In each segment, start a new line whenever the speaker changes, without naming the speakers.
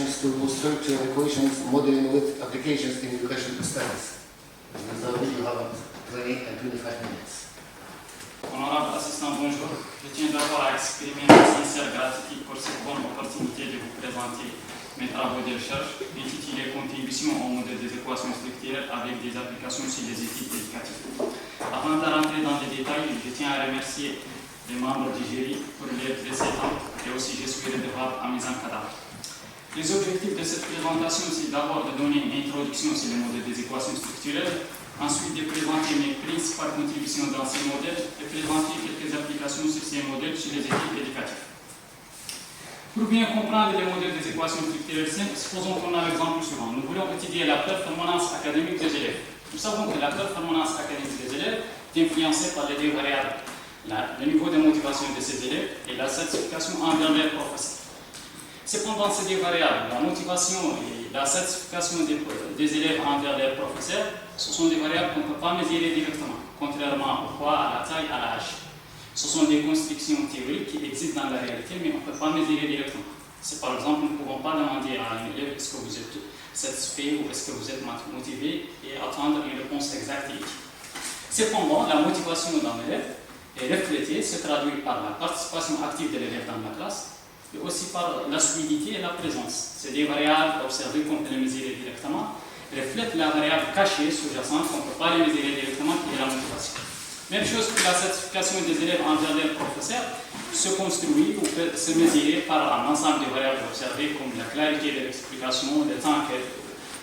solutions to structural equations modeling with applications in education studies. You have 20 and 25 minutes.
Honorable assistant, bonjour. Je tiens d'abord à exprimer ma sincère gratitude pour cette bonne opportunité de vous présenter mes travaux de recherche intitulés Contribution au modèle des équations structurelles avec des applications sur les études éducatives. Avant de rentrer dans les détails, je tiens à remercier les membres du jury pour l'aide précédente et aussi je suis redevable à mes encadrants. Les objectifs de cette présentation, c'est d'abord de donner une introduction sur le modèle des équations structurelles, ensuite de présenter mes principales contributions dans ces modèles et présenter quelques applications sur ces modèles sur les études éducatives. Pour bien comprendre les modèles des équations structurelles simples, supposons qu'on a l'exemple suivant. Nous voulons étudier la performance académique des élèves. Nous savons que la performance académique des élèves est influencée par les deux variables, le niveau de motivation de ces élèves et la certification envers leurs professeurs. Cependant, ces deux variables, la motivation et la certification des élèves envers leurs professeurs, ce sont des variables qu'on ne peut pas mesurer directement, contrairement au poids, à la taille, à l'âge. Ce sont des constructions théoriques qui existent dans la réalité, mais on ne peut pas mesurer directement. C'est par exemple, nous ne pouvons pas demander à un élève est-ce que vous êtes satisfait ou est-ce que vous êtes motivé et attendre une réponse exacte et éthique. Cependant, la motivation d'un élève est reflétée, se traduit par la participation active de l'élève dans la classe, et aussi par la solidité et la présence. Ces deux variables observées qu'on peut les mesurer directement reflètent la variable cachée sous-jacente qu'on ne peut pas les mesurer directement, qui est la motivation. Même chose pour la certification des élèves envers leurs professeurs se construit ou peut se mesurer par un ensemble de variables observées comme la clarité de l'explication, le temps que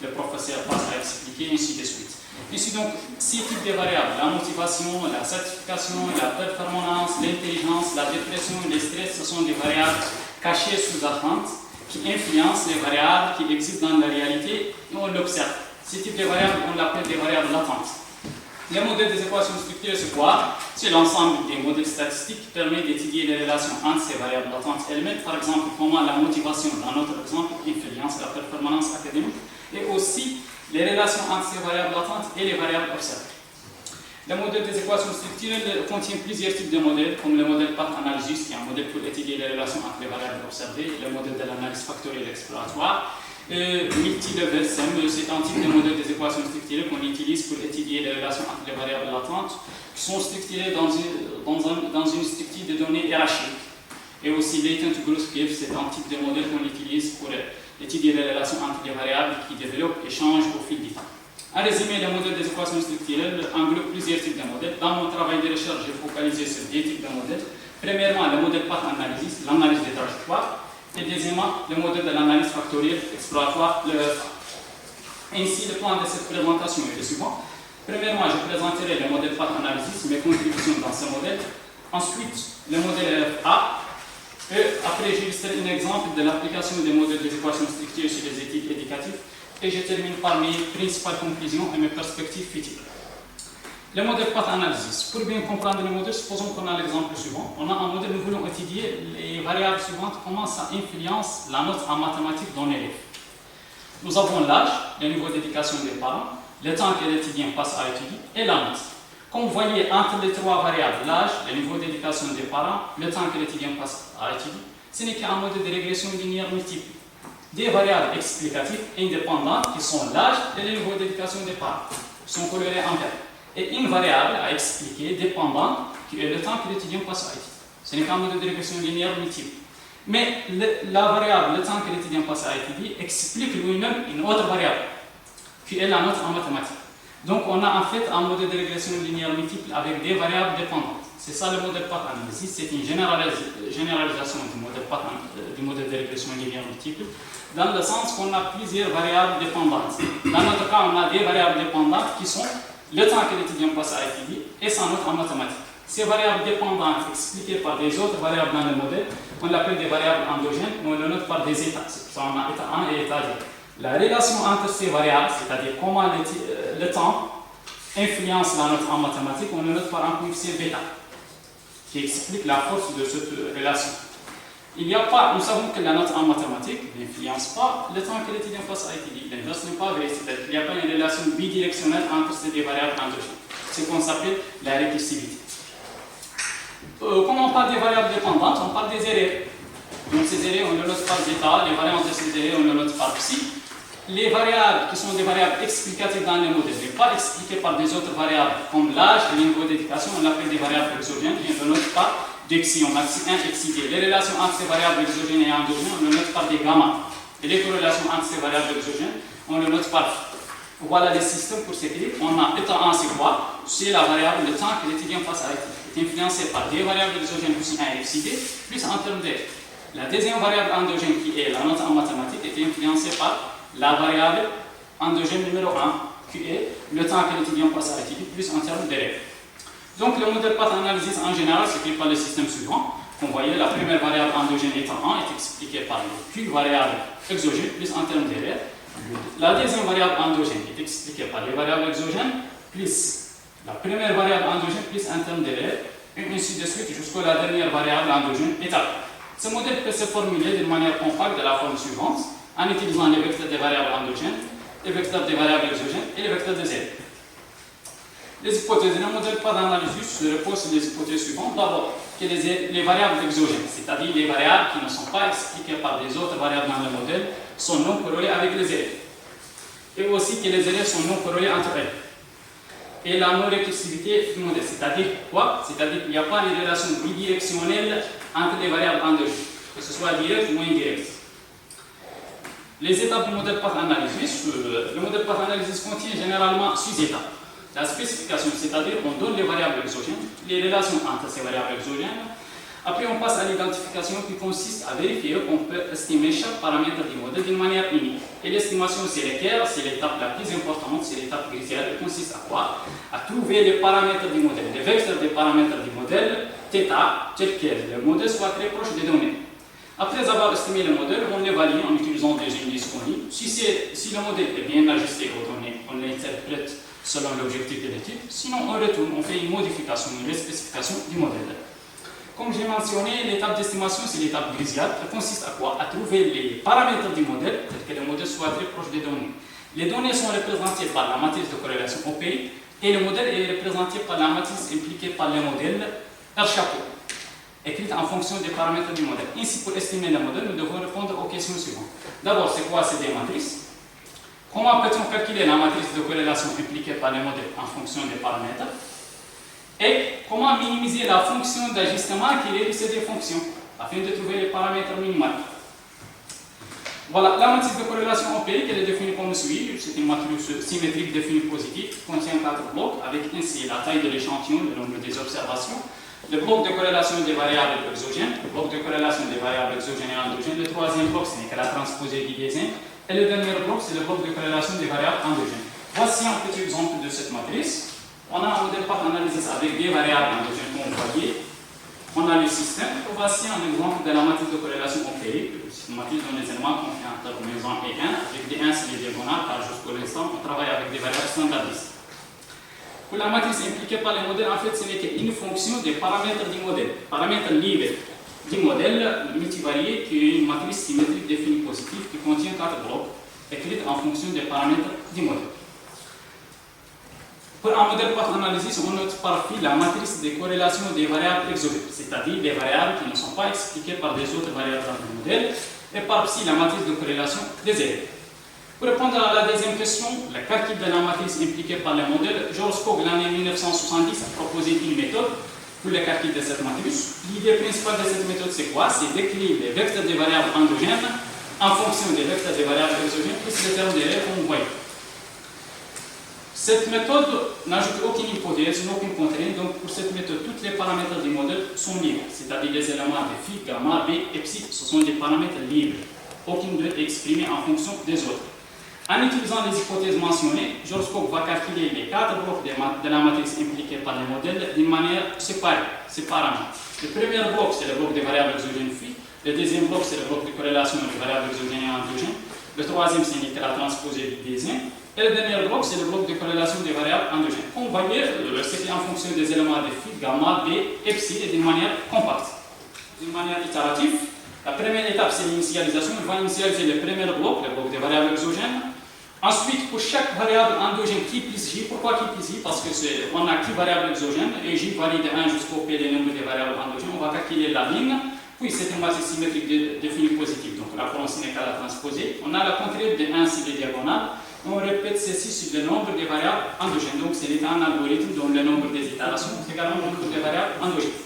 le professeur passe à expliquer, ainsi de suite. Ainsi donc, ces types de variables, la motivation, la certification, la performance, l'intelligence, la dépression, le stress, ce sont des variables cachées sous-jacentes qui influencent les variables qui existent dans la réalité et on l'observe. Ces types de variables, on l'appelle des variables latentes. Les modèles des équations structurées, c'est quoi? C'est l'ensemble des modèles statistiques qui permet d'étudier les relations entre ces variables latentes elles-mêmes. Par exemple, comment la motivation, dans notre exemple, influence la performance académique et aussi les relations entre ces variables latentes et les variables observées. Le modèle des équations structurelles contient plusieurs types de modèles, comme le modèle path analysis, qui est un modèle pour étudier les relations entre les variables observées, le modèle de l'analyse factorielle exploratoire, multi-level SEM, c'est un type de modèle des équations structurées qu'on utilise pour étudier les relations entre les variables latentes, qui sont structurées dans une structure de données hiérarchique. Et aussi latent growth curve, c'est un type de modèle qu'on utilise pour étudier les relations entre les variables qui développent et changent au fil du temps. En résumé, le modèle des équations structurelles englobe plusieurs types de modèles. Dans mon travail de recherche, j'ai focalisé sur deux types de modèles. Premièrement, le modèle path analysis, l'analyse des trajectoires. Et deuxièmement, le modèle de l'analyse factorielle exploratoire, le EFA. Ainsi, le plan de cette présentation est le suivant. Premièrement, je présenterai le modèle path analysis, mes contributions dans ce modèle. Ensuite, le modèle EFA. Et après, j'illustrerai un exemple de l'application des modèles des équations structurées sur les études éducatives. Et je termine par mes principales conclusions et mes perspectives futures. Le modèle path analysis. Pour bien comprendre le modèle, supposons qu'on a l'exemple suivant. On a un modèle, nous voulons étudier les variables suivantes, comment ça influence la note en mathématiques d'un élève. Nous avons l'âge, le niveau d'éducation des parents, le temps que l'étudiant passe à étudier et la note. Comme vous voyez, entre les trois variables, l'âge, le niveau d'éducation des parents, le temps que l'étudiant passe à étudier, ce n'est qu'un modèle de régression linéaire multiple. Des variables explicatives indépendantes qui sont l'âge et le niveau d'éducation des parents, sont colorées en vert. Et une variable à expliquer dépendante qui est le temps que l'étudiant passe à étudier. Ce n'est qu'un modèle de régression linéaire multiple. Mais la variable, le temps que l'étudiant passe à étudier, explique lui-même une autre variable qui est la note en mathématiques. Donc on a en fait un modèle de régression linéaire multiple avec des variables dépendantes. C'est ça le modèle path analysis, c'est une généralisation du modèle de régression linéaire multiple, dans le sens qu'on a plusieurs variables dépendantes. Dans notre cas, on a des variables dépendantes qui sont le temps que l'étudiant passe à étudier et sa note en mathématiques. Ces variables dépendantes expliquées par des autres variables dans le modèle, on l'appelle des variables endogènes, on les note par des états. On a état 1 et état 2. La relation entre ces variables, c'est-à-dire comment le temps influence la note en mathématiques, on le note par un coefficient bêta, qui explique la force de cette relation. Nous savons que la note en mathématiques n'influence pas le temps que l'étudiant passe à étudier. L'inverse n'est pas vrai, c'est-à-dire qu'il n'y a pas une relation bidirectionnelle entre ces deux variables endogènes. C'est ce qu'on s'appelle la récursivité. Quand on parle des variables dépendantes, on parle des erreurs. Donc ces arrêts, on le note par zeta, les variances de ces arrêts, on le note par psi. Les variables qui sont des variables explicatives dans les modèles, mais pas expliquées par des autres variables, comme l'âge et le niveau d'éducation, on l'appelle des variables exogènes, et on le note par des xi, on a xi 1 et xi 2. Les relations entre ces variables exogènes et endogènes, on le note par des gamma. Et les corrélations entre ces variables exogènes, on le note par phi. Voilà les systèmes pour s'écrire. On a état 1, c'est quoi? C'est la variable, le temps que l'étudiant passe à étudier. C'est influencé par des variables exogènes xi 1 et xi 2, plus en termes d'aide. La deuxième variable endogène qui est la note en mathématiques est influencée par la variable endogène numéro 1 qui est le temps que l'étudiant passe à étudier, plus en termes de règles. Donc le modèle path analysis en général s'écrit par le système suivant. Comme vous voyez, la première variable endogène étant 1 est expliquée par les Q variables exogènes, plus en termes de règles. La deuxième variable endogène est expliquée par les variables exogènes, plus la première variable endogène, plus en termes de règles, et ainsi de suite jusqu'à la dernière variable endogène établie. Ce modèle peut se formuler d'une manière compacte de la forme suivante, en utilisant les vecteurs des variables endogènes, les vecteurs des variables exogènes et les vecteurs des aides. Les hypothèses. Le modèle path analysis se repose sur les hypothèses suivantes. D'abord, que les variables exogènes, c'est-à-dire les variables qui ne sont pas expliquées par des autres variables dans le modèle, sont non corrélées avec les aides. Et aussi que les aides sont non corrélées entre elles. Et la non-récursivité du modèle, c'est-à-dire quoi? C'est-à-dire qu'il n'y a pas de relation bidirectionnelle entre les variables endogènes, que ce soit direct ou indirect. Les étapes du modèle path analysis. Le modèle path analysis contient généralement 6 étapes. La spécification, c'est-à-dire qu'on donne les variables exogènes, les relations entre ces variables exogènes. Après, on passe à l'identification qui consiste à vérifier qu'on peut estimer chaque paramètre du modèle d'une manière unique. Et l'estimation, c'est l'équerre, c'est l'étape la plus importante, c'est l'étape cruciale. Elle consiste à quoi? À trouver les paramètres du modèle, les vecteurs des paramètres du modèle, θ, tel que le modèle soit très proche des données. Après avoir estimé le modèle, on l'évalue en utilisant des indices connus. Si le modèle est bien ajusté aux données, on l'interprète selon l'objectif de l'étude. Sinon, on retourne, on fait une modification, une spécification du modèle. Comme j'ai mentionné, l'étape d'estimation, c'est l'étape cruciale. Elle consiste à quoi? À trouver les paramètres du modèle, pour que le modèle soit très proche des données. Les données sont représentées par la matrice de corrélation OP, et le modèle est représenté par la matrice impliquée par le modèle R chapeau, écrite en fonction des paramètres du modèle. Ainsi, pour estimer le modèle, nous devons répondre aux questions suivantes. D'abord, c'est quoi ces deux matrices? Comment peut-on calculer la matrice de corrélation impliquée par le modèle en fonction des paramètres? Et comment minimiser la fonction d'ajustement qui relie ces deux fonctions afin de trouver les paramètres minimaux? Voilà, la matrice de corrélation empirique, elle est définie comme suit. C'est une matrice symétrique définie positive qui contient 4 blocs avec ainsi la taille de l'échantillon, le nombre des observations, le bloc de corrélation des variables exogènes, le bloc de corrélation des variables exogènes et endogènes. Le troisième bloc, ce n'est que la transposée du dessin. Et le dernier bloc, c'est le bloc de corrélation des variables endogènes. Voici un petit exemple de cette matrice. On a un modèle path analysis avec des variables endogènes qu'on voyait. On a le système. Voici un exemple de la matrice de corrélation empirique. C'est une matrice dont les éléments contiennent entre maison et 1, avec des 1 c'est les diagonales, car jusqu'au l'instant, on travaille avec des variables standardisées. Pour la matrice impliquée par les modèles, en fait, ce n'est qu'une fonction des paramètres du modèle. Paramètres libres du modèle multivarié qui est une matrice symétrique définie positive qui contient 4 blocs écrits en fonction des paramètres du modèle. Pour un modèle path analysis, on note par phi la matrice des corrélations des variables exogènes, c'est-à-dire des variables qui ne sont pas expliquées par des autres variables dans le modèle, et par psi la matrice de corrélation des aides. Pour répondre à la deuxième question, le calcul de la matrice impliquée par le modèle, George Koch, l'année 1970, a proposé une méthode pour le calcul de cette matrice. L'idée principale de cette méthode, c'est quoi? C'est d'écrire les vecteurs des variables endogènes en fonction des vecteurs des variables exogènes plus les termes des règles qu'on voit. Cette méthode n'ajoute aucune hypothèse, aucune contrainte. Donc, pour cette méthode, tous les paramètres du modèle sont libres, c'est-à-dire les éléments de phi, gamma, b et psi, ce sont des paramètres libres. Aucune d'eux est exprimée en fonction des autres. En utilisant les hypothèses mentionnées, George Koch va calculer les 4 blocs de la matrice impliquée par le modèle d'une manière séparément. Le premier bloc, c'est le bloc des variables exogènes phi. Le deuxième bloc, c'est le bloc de corrélation des variables exogènes et endogènes. Le troisième, c'est la transposée du dessin. Et le dernier bloc, c'est le bloc de corrélation des variables endogènes. Comme vous voyez, c'est en fonction des éléments de phi, gamma, b et psi, et d'une manière compacte. D'une manière itérative. La première étape, c'est l'initialisation. On va initialiser le premier bloc, le bloc des variables exogènes. Ensuite, pour chaque variable endogène qui plus j, pourquoi qui plus j? Parce qu'on a qui variable exogène, et j varie de 1 jusqu'au p des nombres des variables endogènes. On va calculer la ligne puis c'est une matrice symétrique définie positive, donc la colonne n'est qu'à la transposer. On a la contrainte de 1 sur les diagonales. On répète ceci sur le nombre de variables endogènes. Donc c'est un algorithme dont le nombre des itérations est également le nombre de variables endogènes.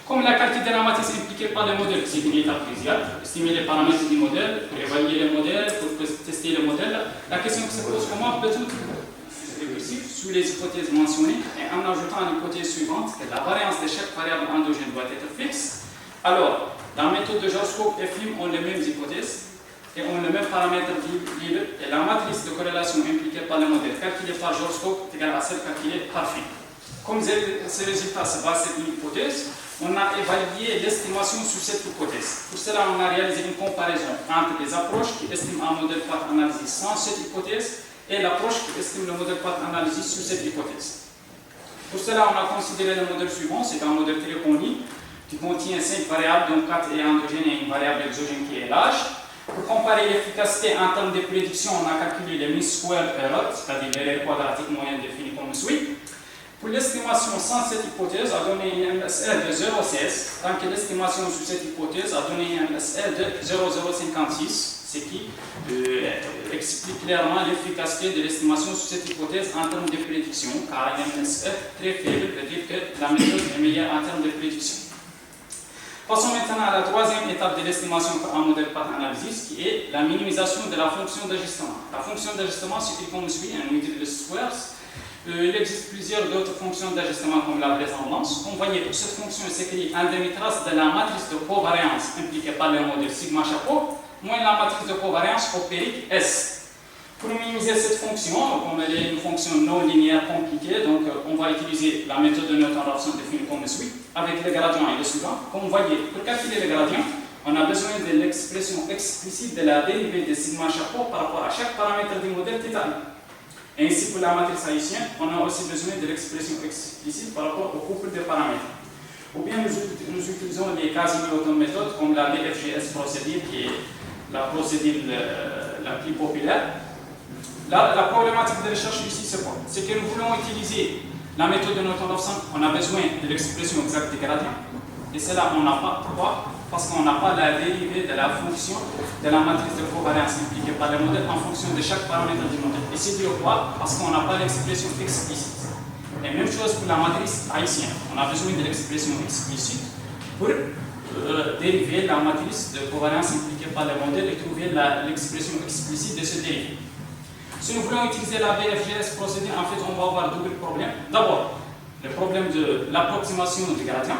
Comme la qualité de la matrice impliquée par le modèle, c'est une étape cruciale. Estimer les paramètres du modèle, pour évaluer le modèle, pour tester le modèle. La question qui se pose, comment peut-on sous les hypothèses mentionnées et en ajoutant l'hypothèse suivante que la variance de chaque variable endogène doit être fixe. Alors, dans la méthode de gyroscope et film ont les mêmes hypothèses et ont le même paramètre libre et la matrice de corrélation impliquée par le modèle calculé par gyroscope est égale à celle calculée par film. Comme ces résultats se basent sur une hypothèse, on a évalué l'estimation sur cette hypothèse. Pour cela, on a réalisé une comparaison entre les approches qui estiment un modèle path analysis sans cette hypothèse et l'approche qui estime le modèle path analysis sur cette hypothèse. Pour cela, on a considéré le modèle suivant, c'est un modèle très connu qui contient 5 variables, dont 4 est endogène et une variable exogène qui est l'âge. Pour comparer l'efficacité en termes de prédiction, on a calculé le mean square error, c'est-à-dire l'erreur quadratique moyenne définie comme suit. Pour l'estimation sans cette hypothèse, a donné une MSR de 0,16, tant que l'estimation sur cette hypothèse a donné une MSR de 0,056, ce qui explique clairement l'efficacité de l'estimation sur cette hypothèse en termes de prédiction, car une MSR très faible veut dire que la méthode est meilleure en termes de prédiction. Passons maintenant à la troisième étape de l'estimation par un modèle path analysis, qui est la minimisation de la fonction d'ajustement. La fonction d'ajustement s'écrit comme suit, un unité de squares. Il existe plusieurs autres fonctions d'ajustement comme la vraisemblance. Comme vous voyez, cette fonction s'écrit en demi-trace de la matrice de covariance impliquée par le modèle sigma chapeau, moins la matrice de covariance opérique S. Pour minimiser cette fonction, comme elle est une fonction non linéaire compliquée, donc on va utiliser la méthode de Newton-Raphson définie comme suit, avec le gradient et le suivant. Comme vous voyez, pour calculer le gradient, on a besoin de l'expression explicite de la dérivée de sigma chapeau par rapport à chaque paramètre du modèle θ. Et ainsi, pour la matrice haïtienne, on a aussi besoin de l'expression explicite par rapport au couple de paramètres. Ou bien nous utilisons les quasi-Newton méthodes comme la BFGS procédure, qui est la procédure la plus populaire. La problématique de recherche ici, c'est quoi? C'est que nous voulons utiliser la méthode de Newton-Raphson, on a besoin de l'expression exacte des gradients. Et cela, on n'a pas. Pourquoi? Parce qu'on n'a pas la dérivée de la fonction de la matrice de covariance impliquée par le modèle en fonction de chaque paramètre du modèle. Et c'est dû au quoi? Parce qu'on n'a pas l'expression explicite. Et même chose pour la matrice haïtienne. On a besoin de l'expression explicite pour dériver la matrice de covariance impliquée par le modèle et trouver l'expression explicite de ce dérivé. Si nous voulons utiliser la BFGS procédure, en fait, on va avoir double problème. D'abord, le problème de l'approximation du gradient.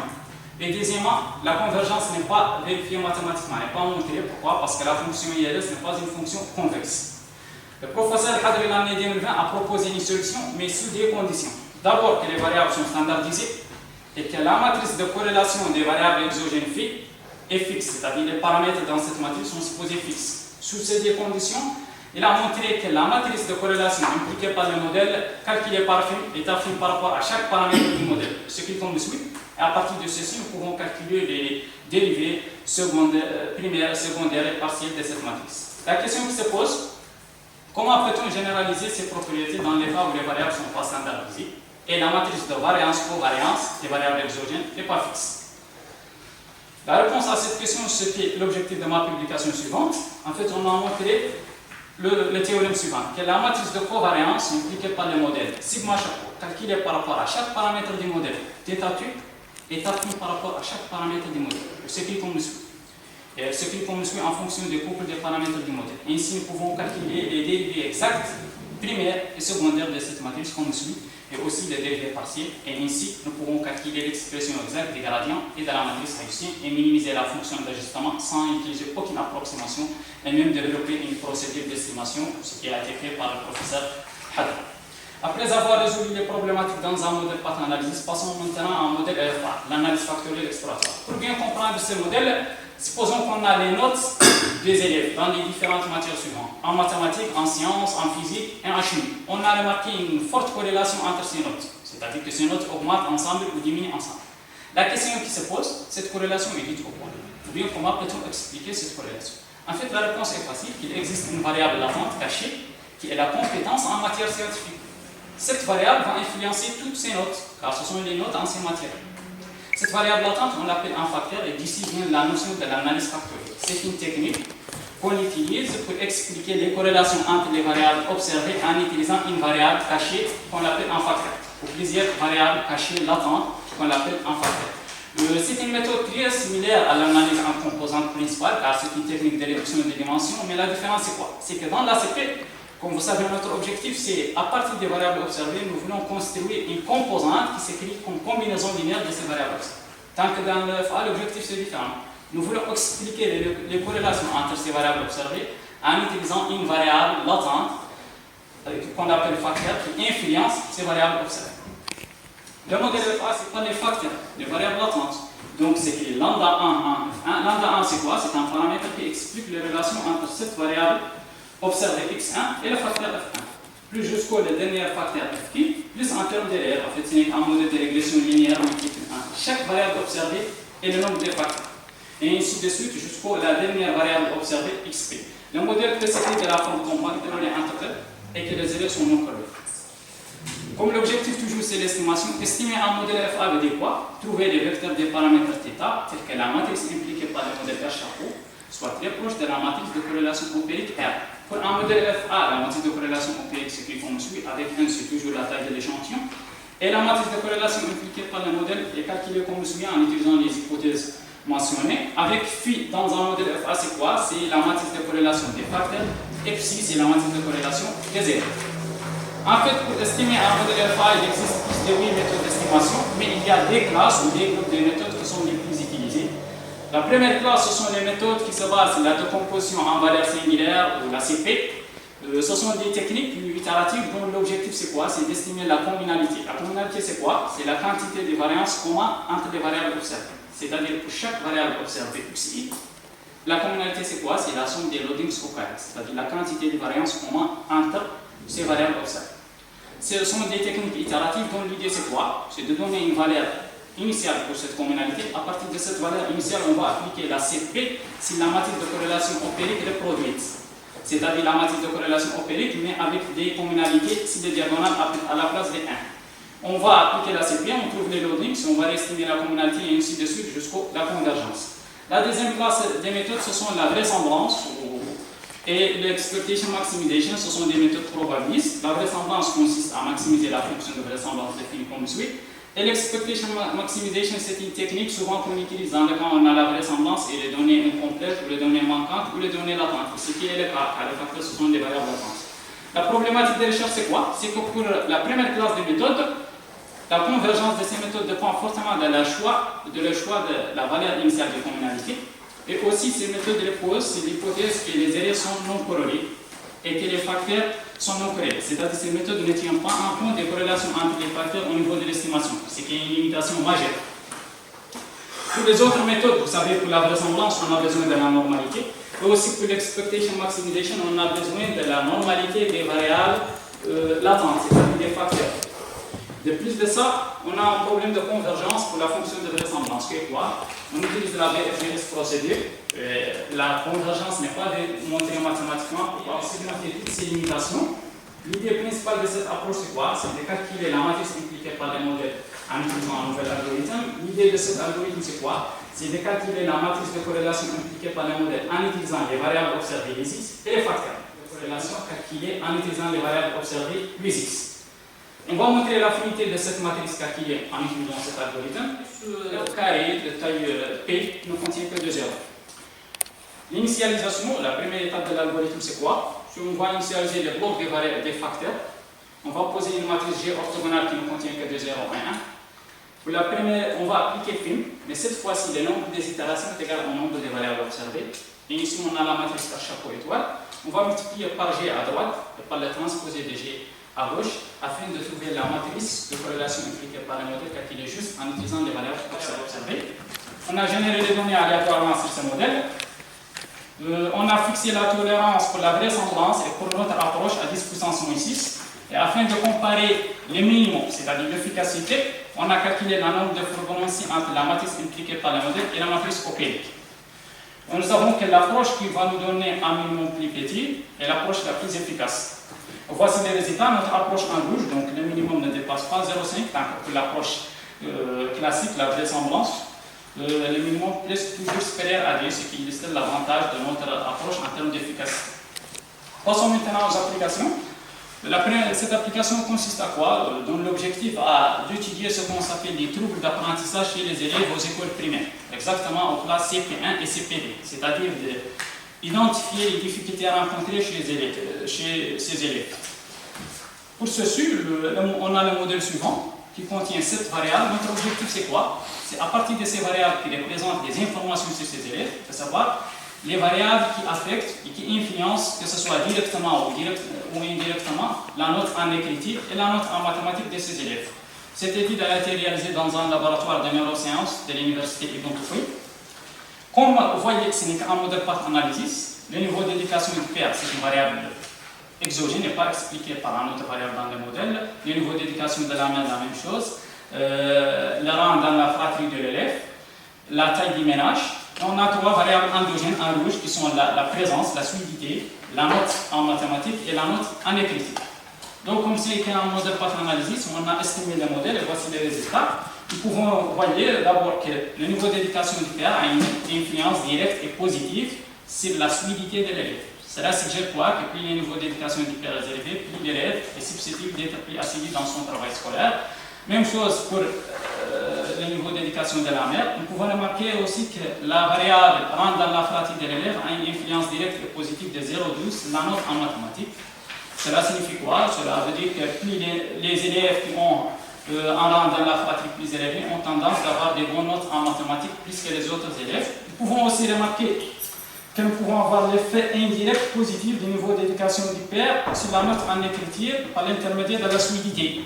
Et deuxièmement, la convergence n'est pas vérifiée mathématiquement, elle n'est pas montrée. Pourquoi? Parce que la fonction ILS n'est pas une fonction convexe. Le professeur Hadri, l'année 2020, a proposé une solution, mais sous des conditions. D'abord, que les variables sont standardisées et que la matrice de corrélation des variables exogènes phi est fixe, c'est-à-dire les paramètres dans cette matrice sont supposés fixes. Sous ces deux conditions, il a montré que la matrice de corrélation impliquée par le modèle calculée par film est affine par rapport à chaque paramètre du modèle, ce qui tombe suit. Et à partir de ceci, nous pouvons calculer les dérivées primaires, secondaires et partielles de cette matrice. La question qui se pose, comment peut-on généraliser ces propriétés dans les cas où les variables ne sont pas standardisées et la matrice de variance-covariance des variables exogènes n'est pas fixe? La réponse à cette question, c'était l'objectif de ma publication suivante. En fait, on a montré le théorème suivant, que la matrice de covariance impliquée par le modèle sigma chapeau, calculée par rapport à chaque paramètre du modèle θ est affine par rapport à chaque paramètre du modèle, ce qui comme suit. Ce qui comme suit en fonction des couples des paramètres du modèle. Ainsi, nous pouvons calculer les dérivées exactes, primaires et secondaires de cette matrice comme suit, et aussi les dérivées partielles. Et ainsi, nous pouvons calculer l'expression exacte des gradients et de la matrice haïtienne et minimiser la fonction d'ajustement sans utiliser aucune approximation et même développer une procédure d'estimation, ce qui a été fait par le professeur Hadri. Après avoir résolu les problématiques dans un modèle path analysis, passons maintenant à un modèle EFA, l'analyse factorielle exploratoire. Pour bien comprendre ce modèle, supposons qu'on a les notes des élèves dans les différentes matières suivantes, en mathématiques, en sciences, en physique et en chimie. On a remarqué une forte corrélation entre ces notes, c'est-à-dire que ces notes augmentent ensemble ou diminuent ensemble. La question qui se pose, cette corrélation est due au point. Ou bien comment peut-on expliquer cette corrélation? En fait, la réponse est facile, il existe une variable latente cachée qui est la compétence en matière scientifique. Cette variable va influencer toutes ces notes, car ce sont les notes en ces matières. Cette variable latente, on l'appelle un facteur et d'ici vient la notion de l'analyse factorielle. C'est une technique qu'on utilise pour expliquer les corrélations entre les variables observées en utilisant une variable cachée qu'on appelle un facteur, ou plusieurs variables cachées latentes qu'on appelle un facteur. C'est une méthode très similaire à l'analyse en composante principale, car c'est une technique de réduction des dimensions, mais la différence c'est quoi? C'est que dans l'ACP, comme vous savez, notre objectif c'est, à partir des variables observées, nous voulons construire une composante qui s'écrit comme combinaison linéaire de ces variables observées. Tant que dans le FA, l'objectif c'est différent. Nous voulons expliquer les corrélations entre ces variables observées en utilisant une variable latente qu'on appelle facteur qui influence ces variables observées. Le modèle FA, c'est pas les facteurs, les variables latentes. Donc c'est que lambda 1 en F1. Lambda 1 c'est quoi? C'est un paramètre qui explique les relations entre cette variable observée x1 et le facteur f1. Plus jusqu'au dernier facteur f plus en termes d'erreur. En fait, c'est un modèle de régression linéaire multiple 1. Chaque variable observée est le nombre de facteurs. Et ainsi de suite jusqu'à la dernière variable observée xp. Le modèle peut s'écrire de la forme compacte de l'année intégrale et que les erreurs sont non corrélées. Comme l'objectif toujours c'est l'estimation, estimer un modèle FA veut dire quoi? Trouver les vecteurs des paramètres θ tels que la matrice impliquée par le modèle R chapeau soit très proche de la matrice de corrélation empirique R. Pour un modèle FA, la matrice de corrélation empirique s'écrit comme suit, avec n c'est toujours la taille de l'échantillon, et la matrice de corrélation impliquée par le modèle est calculée comme suit en utilisant les hypothèses mentionnées. Avec phi dans un modèle FA, c'est quoi? C'est la matrice de corrélation des facteurs, et psi c'est la matrice de corrélation des erreurs. En fait, pour estimer un modèle FA, il existe plus de 8 méthodes d'estimation, mais il y a des classes ou des groupes de méthodes qui sont les plus utilisées. La première classe, ce sont les méthodes qui se basent sur la décomposition en valeurs singulaires ou la CP. Ce sont des techniques plus itératives dont l'objectif c'est quoi? C'est d'estimer la communalité. La communalité c'est quoi? C'est la quantité de variances communes entre les variables observées. C'est-à-dire pour chaque variable observée xi, la communalité c'est quoi? C'est la somme des loadings au carré, c'est-à-dire la quantité de variances communes entre ces variables observées. Ce sont des techniques itératives dont l'idée c'est quoi? C'est de donner une valeur initiale pour cette communalité. À partir de cette valeur initiale, on va appliquer la CP si la matrice de corrélation empirique est reproduite. C'est-à-dire la matrice de corrélation empirique, mais avec des communalités si les diagonales à la place de 1. On va appliquer la CP, on trouve les loadings, on va estimer la communalité et ainsi de suite jusqu'à la convergence. La deuxième classe des méthodes, ce sont la vraisemblance et l'expectation maximization, ce sont des méthodes probabilistes. La vraisemblance consiste à maximiser la fonction de vraisemblance définie comme suit. Et l'expectation maximization, c'est une technique souvent qu'on utilise dans le cas où on a la vraisemblance et les données incomplètes, ou les données manquantes, ou les données latentes. Ce qui est le cas, car les facteurs, ce sont des variables latentes. La problématique de recherche, c'est quoi? C'est que pour la première classe de méthodes, la convergence de ces méthodes dépend fortement de le choix de la valeur initiale de communalité. Et aussi, ces méthodes reposent sur l'hypothèse que les erreurs sont non corrélées et que les facteurs sont non corrélés. C'est-à-dire que ces méthodes ne tiennent pas en compte des corrélations entre les facteurs au niveau de l'estimation, ce qui est une limitation majeure. Pour les autres méthodes, vous savez, pour la vraisemblance, on a besoin de la normalité. Et aussi pour l'expectation maximization, on a besoin de la normalité des variables latentes, c'est-à-dire des facteurs. De plus de ça, on a un problème de convergence pour la fonction de vraisemblance. Qui est quoi? On utilise la BFGS procédure. La convergence n'est pas démontrée mathématiquement pour segmenter toutes ces limitations. L'idée principale de cette approche, c'est quoi? C'est de calculer la matrice impliquée par les modèles en utilisant un nouvel algorithme. L'idée de cet algorithme, c'est quoi? C'est de calculer la matrice de corrélation impliquée par les modèles en utilisant les variables observées x et les facteurs de corrélation calculés en utilisant les variables observées x. On va montrer l'affinité de cette matrice calculée en utilisant cet algorithme. Le carré de taille P ne contient que 2 zéros. L'initialisation, la première étape de l'algorithme, c'est quoi? On va initialiser le bloc des facteurs. On va poser une matrice G orthogonale qui ne contient que 2 zéros et 1. Pour la première, on va appliquer FIM, mais cette fois-ci, le nombre des itérations est égal au nombre des variables observées. Et ici, on a la matrice par chapeau étoile. On va multiplier par G à droite et par le transposé de G à gauche afin de trouver la matrice de corrélation impliquée par le modèle calculée juste en utilisant les variables observées. On a généré les données aléatoirement sur ce modèle. On a fixé la tolérance pour la vraisemblance et pour notre approche à 10 puissance moins 6. Et afin de comparer les minimums, c'est-à-dire l'efficacité, on a calculé le nombre de Fibonacci entre la matrice impliquée par le modèle et la matrice empirique. Nous savons que l'approche qui va nous donner un minimum plus petit est l'approche la plus efficace. Voici les résultats. Notre approche en rouge, donc le minimum ne dépasse pas 0,5, tant que pour l'approche classique, la vraisemblance, le minimum presque toujours supérieur à 10, ce qui illustre l'avantage de notre approche en termes d'efficacité. Passons maintenant aux applications. Cette application consiste à quoi? Dont l'objectif est d'étudier ce qu'on appelle les troubles d'apprentissage chez les élèves aux écoles primaires, exactement aux classes CP1 et CP2, c'est-à-dire d'identifier les difficultés rencontrées chez ces élèves. Pour ceci, on a le modèle suivant qui contient 7 variables. Notre objectif, c'est quoi? C'est à partir de ces variables qui représentent des informations sur ces élèves, de savoir les variables qui affectent et qui influencent, que ce soit directement ou indirectement, la note en écriture et la note en mathématiques de ces élèves. Cette étude a été réalisée dans un laboratoire de neurosciences de l'université Ibn Tufayl. Comme vous voyez, ce n'est qu'un modèle par analysis. Le niveau d'éducation du père, c'est une variable exogène, n'est pas expliqué par un autre variable dans le modèle. Le niveau d'éducation de la mère, la même chose. Le rang dans la fratrie de l'élève, la taille du ménage. On a 3 variables endogènes en rouge qui sont la présence, la fluidité, la note en mathématiques et la note en écriture. Donc, comme c'est un modèle par analysis, on a estimé le modèle et voici les résultats. Nous pouvons voir d'abord que le niveau d'éducation du père a une influence directe et positive sur la fluidité de l'élève. Cela suggère quoi? Que plus le niveau d'éducation du père est élevé, plus l'élève est susceptible d'être plus assidu dans son travail scolaire. Même chose pour le niveau d'éducation de la mère. Nous pouvons remarquer aussi que la variable rang dans la fratrie de l'élève a une influence directe et positive de 0,12 la note en mathématiques. Cela signifie quoi? Cela veut dire que plus les élèves qui ont un rang dans la fratrie plus élevé ont tendance d'avoir des bonnes notes en mathématiques plus que les autres élèves. Nous pouvons aussi remarquer que nous pouvons avoir l'effet indirect positif du niveau d'éducation du père sur la note en écriture par l'intermédiaire de la fluidité,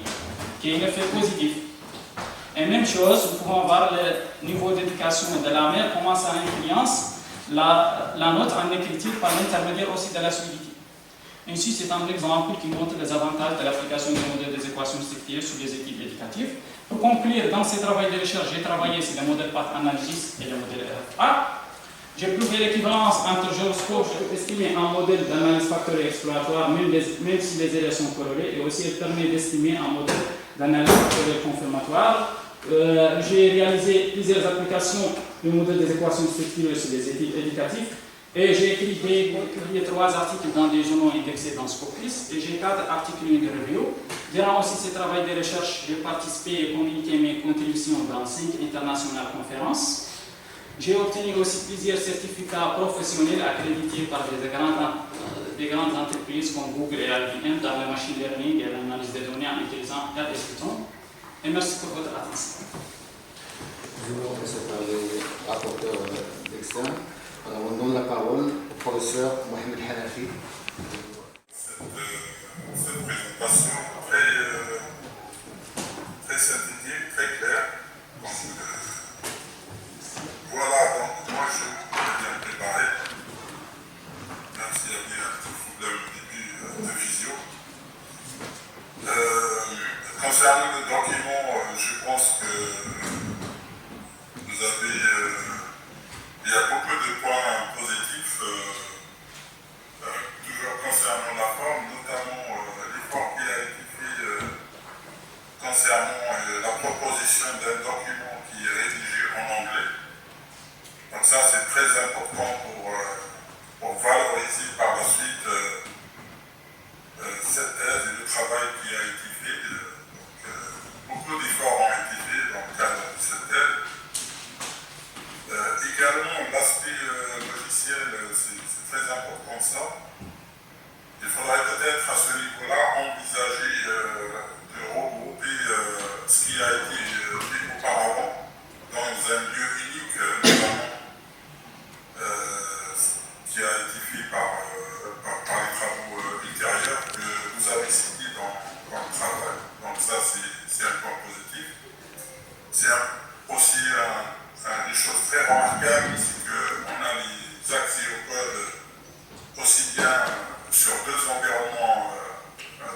qui est un effet positif. Et même chose, nous pouvons voir le niveau d'éducation de la mère, comment ça influence la note en écriture par l'intermédiaire aussi de la fluidité. Ainsi, c'est un exemple qui montre les avantages de l'application du modèle des équations structurées sur les équipes éducatives. Pour conclure, dans ces travaux de recherche, j'ai travaillé sur le modèle path analysis et le modèle RFA. J'ai prouvé l'équivalence entre gyroscope, j'ai estimé un modèle d'analyse factorielle exploratoire, même si les élèves sont corrélés, et aussi elle permet d'estimer un modèle d'analyse factorielle confirmatoire. J'ai réalisé plusieurs applications du modèle des équations structurées sur les équipes éducatives. Et j'ai écrit publié 3 articles dans des journaux indexés dans Scopus et j'ai 4 articles de review. Durant aussi ce travail de recherche, j'ai participé et communiqué mes contributions dans 5 internationales conférences. J'ai obtenu aussi plusieurs certificats professionnels accrédités par des grandes entreprises comme Google et IBM dans le machine learning et l'analyse des données en utilisant R et Python. Et merci pour votre attention.
Je vous remercie par les rapporteurs externes. Alors, on donne la parole au professeur Mohamed Hanafi.
Cette présentation très synthétique, très claire. Donc, voilà, donc moi je suis bien préparé, même s'il y avait un petit problème au début de visio. Concernant le document, je pense que vous avez... il y a beaucoup de points positifs, toujours concernant la forme, notamment l'effort qui a été fait concernant la proposition d'un document qui est rédigé en anglais. Donc ça, c'est très important pour valoriser par la suite cette thèse et le travail qui a été fait. Beaucoup d'efforts ont été faits dans le cadre de cette thèse. Également, l'aspect logiciel, c'est très important ça. Il faudrait peut-être à ce niveau-là envisager de regrouper ce qui a été fait auparavant dans un lieu unique, notamment qui a été fait par les travaux ultérieurs que vous avez cités dans le travail. Donc ça, c'est un point positif. C'est aussi une chose très remarquable, c'est qu'on a les accès au code aussi bien sur 2 environnements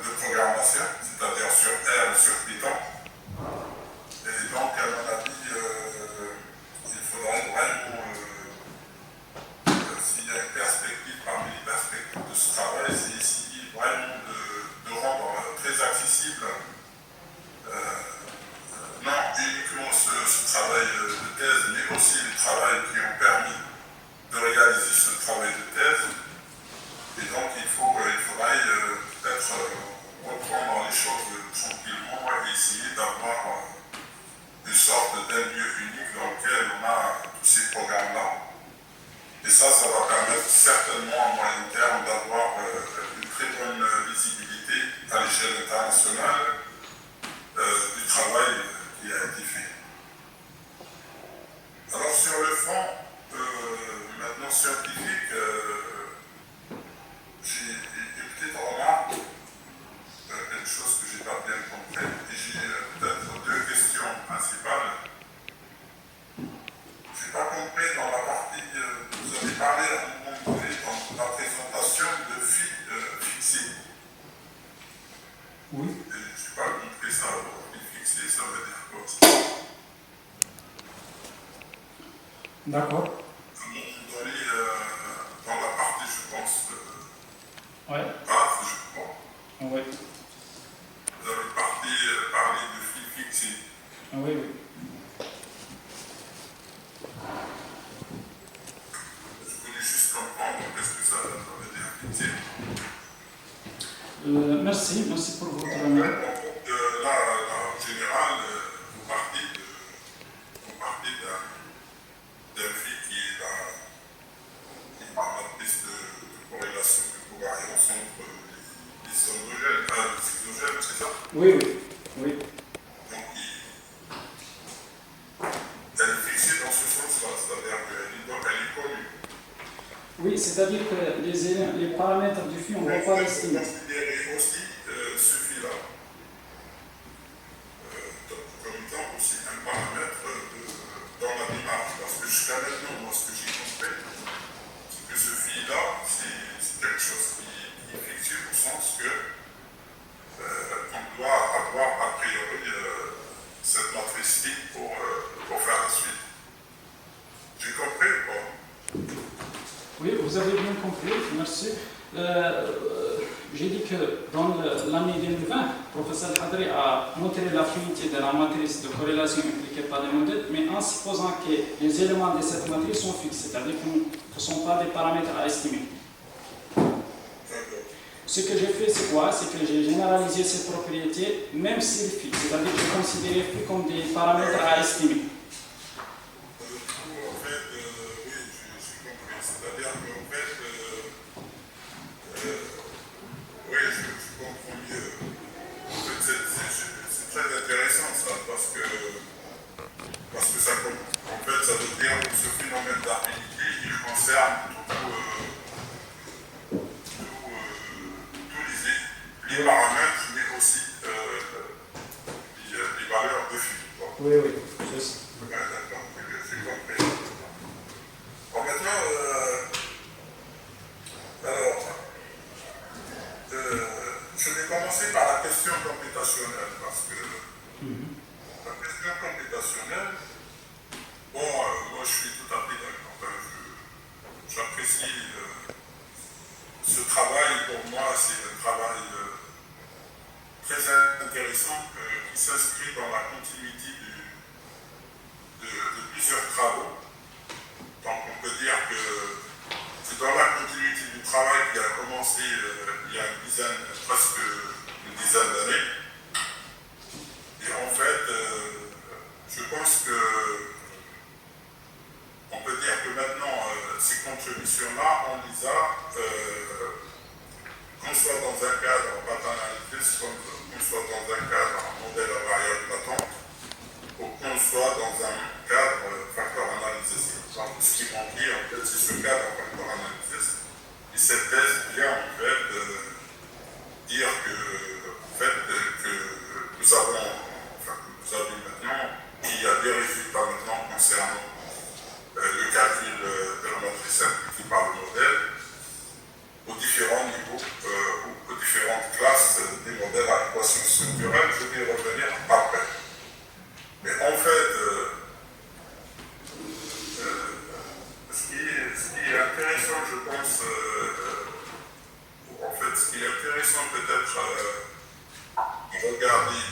de programmation, c'est-à-dire sur R et sur Python. Et donc, à mon avis, il faudrait vraiment, s'il y a une perspective parmi les perspectives de ce travail, c'est essayer vraiment de rendre très accessible non uniquement fond, maintenant scientifique, j'ai une petite remarque, une chose que je n'ai pas bien compris. J'ai peut-être deux questions principales. Je n'ai pas compris dans la partie, vous avez parlé à un moment donné dans la présentation de filles fixées.
Oui.
Et je n'ai pas compris ça. Filles fixées, ça veut dire quoi?
D'accord.
À un moment donné, dans la partie, je pense,
Ouais.
je crois,
Ouais.
vous avez parlé de filles fixées.
Oui, oui.
Je voulais juste comprendre qu'est-ce que ça veut dire fixé.
Merci pour votre
Là,
remarque.
en général, vous partez d'un fille qui est dans la piste de corrélation de covariance entre les androgènes, les exogènes, c'est ça?
Oui, oui. Oui.
Donc, elle est fixée dans ce sens-là, c'est-à-dire qu'elle est connue.
Oui, c'est-à-dire que les paramètres du flux, on ne va pas l'estimer.
Considérer aussi ce fil-là comme étant aussi un paramètre dans la démarche. Parce que jusqu'à maintenant, moi, ce que j'ai compris, c'est que ce fil-là, c'est quelque chose qui est fixé au sens que on doit avoir a priori cette matrice libre pour faire la suite. J'ai compris ou pas?
Oui, vous avez bien compris, merci. J'ai dit que dans l'année 2020, le professeur Hadri a montré la fluidité de la matrice de corrélation impliquée par les modèles, mais en supposant que les éléments de cette matrice sont fixes, c'est-à-dire qu'ils ne sont pas des paramètres à estimer. Ce que j'ai fait, c'est quoi? C'est que j'ai généralisé ces propriétés, même s'ils fixes, c'est-à-dire que je considère les flux comme des paramètres à estimer.
En fait, oui, j'ai compris. C'est-à-dire qu'en fait, oui, je comprends mieux. En fait, c'est très intéressant ça, parce que ça, en fait, ça veut dire que ce phénomène d'arbitrité, il concerne tous les paramètres, mais aussi les valeurs de flux.
Oui, oui, juste.
D'accord, j'ai compris. Bon, maintenant, je vais commencer par la question computationnelle, parce que la question computationnelle, bon, moi je suis tout à fait d'accord. J'apprécie ce travail, pour moi, c'est un travail très intéressant qui s'inscrit dans la continuité de plusieurs travaux. Donc on peut dire que c'est dans la continuité du travail qui a commencé il y a presque une dizaine d'années. Et en fait, je pense que on peut dire que maintenant, ces contributions-là, on les a, qu'on soit dans un cadre pattern analysis, qu'on soit dans un cadre modèle à variable latente, ou qu'on soit dans un cadre facteur analysis. Donc, ce qui manquait, en fait, c'est ce cadre facteur analysis. Et cette thèse vient, en fait, dire que, en fait, que nous avons, enfin, que vous avez maintenant, il y a des résultats maintenant concernant le calcul de la matrice impliquée par le modèle aux différents niveaux, aux différentes classes des modèles à équation structurelle. Je vais y revenir après. Mais en fait, ce qui est intéressant, je pense, en fait, ce qui est intéressant peut-être regarder,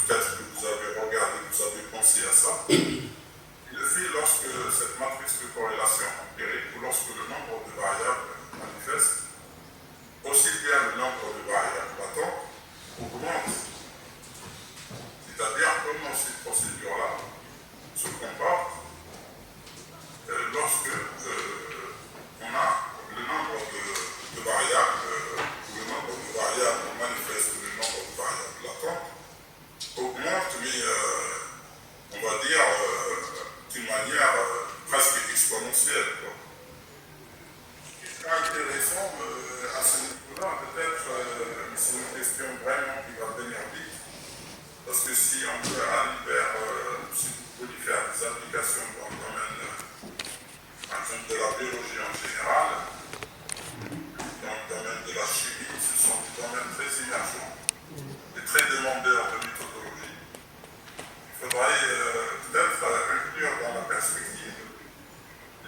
peut-être que vous avez regardé, vous avez pensé à ça, le fait lorsque cette matrice de corrélation empirique, ou lorsque le nombre de variables manifeste, aussi bien le nombre de variables latentes augmente. C'est-à-dire comment cette procédure-là se comporte lorsque on a le nombre de variables, ou le nombre de variables manifeste, le nombre de variables latentes augmente, mais on va dire d'une manière presque exponentielle, quoi. Ce qui sera intéressant à ce niveau-là, peut-être, c'est une question vraiment qui va venir vite, parce que si on veut aller vers, si vous voulez faire des applications dans le domaine, par exemple, de la biologie en général, dans le domaine de la chimie, ce sont des domaines très émergents et très demandeurs de méthodologie. Il faudrait peut-être inclure dans la perspective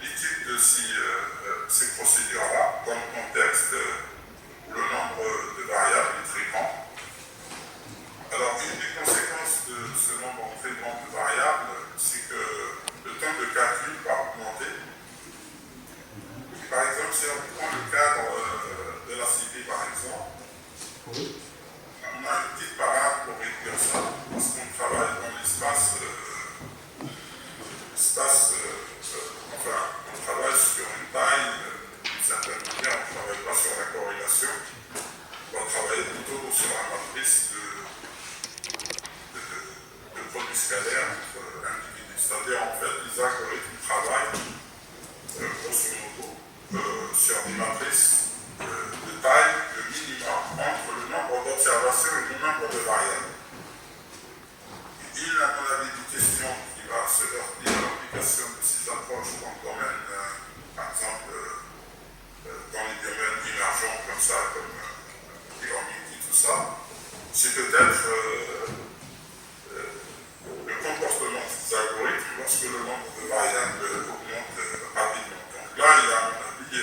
l'étude de ces procédures-là dans le contexte où le nombre de variables est très grand. Alors, une des conséquences de ce nombre très grand de variables, c'est que le temps de calcul va augmenter. Par exemple, si on prend le cadre de la cité, par exemple, on a une petite parade pour réduire ça, parce qu'on travaille dans l'espace, enfin, on travaille sur une taille, d'une certaine manière, on ne travaille pas sur la corrélation, on va travailler plutôt sur la matrice de produits scalaires entre individus. C'est-à-dire, en fait, les algorithmes travaillent, grosso modo, sur des matrices de taille, de minimum, entre le nombre d'observations et le nombre de variables. Il y a, à mon avis, des questions qui vont se heurter à l'application de ces approches dans le domaine, par exemple, dans les domaines émergents comme ça, comme l'ionique et tout ça. C'est peut-être le comportement de ces algorithmes lorsque le nombre de variables augmente rapidement. Donc là, il y a, à mon avis, il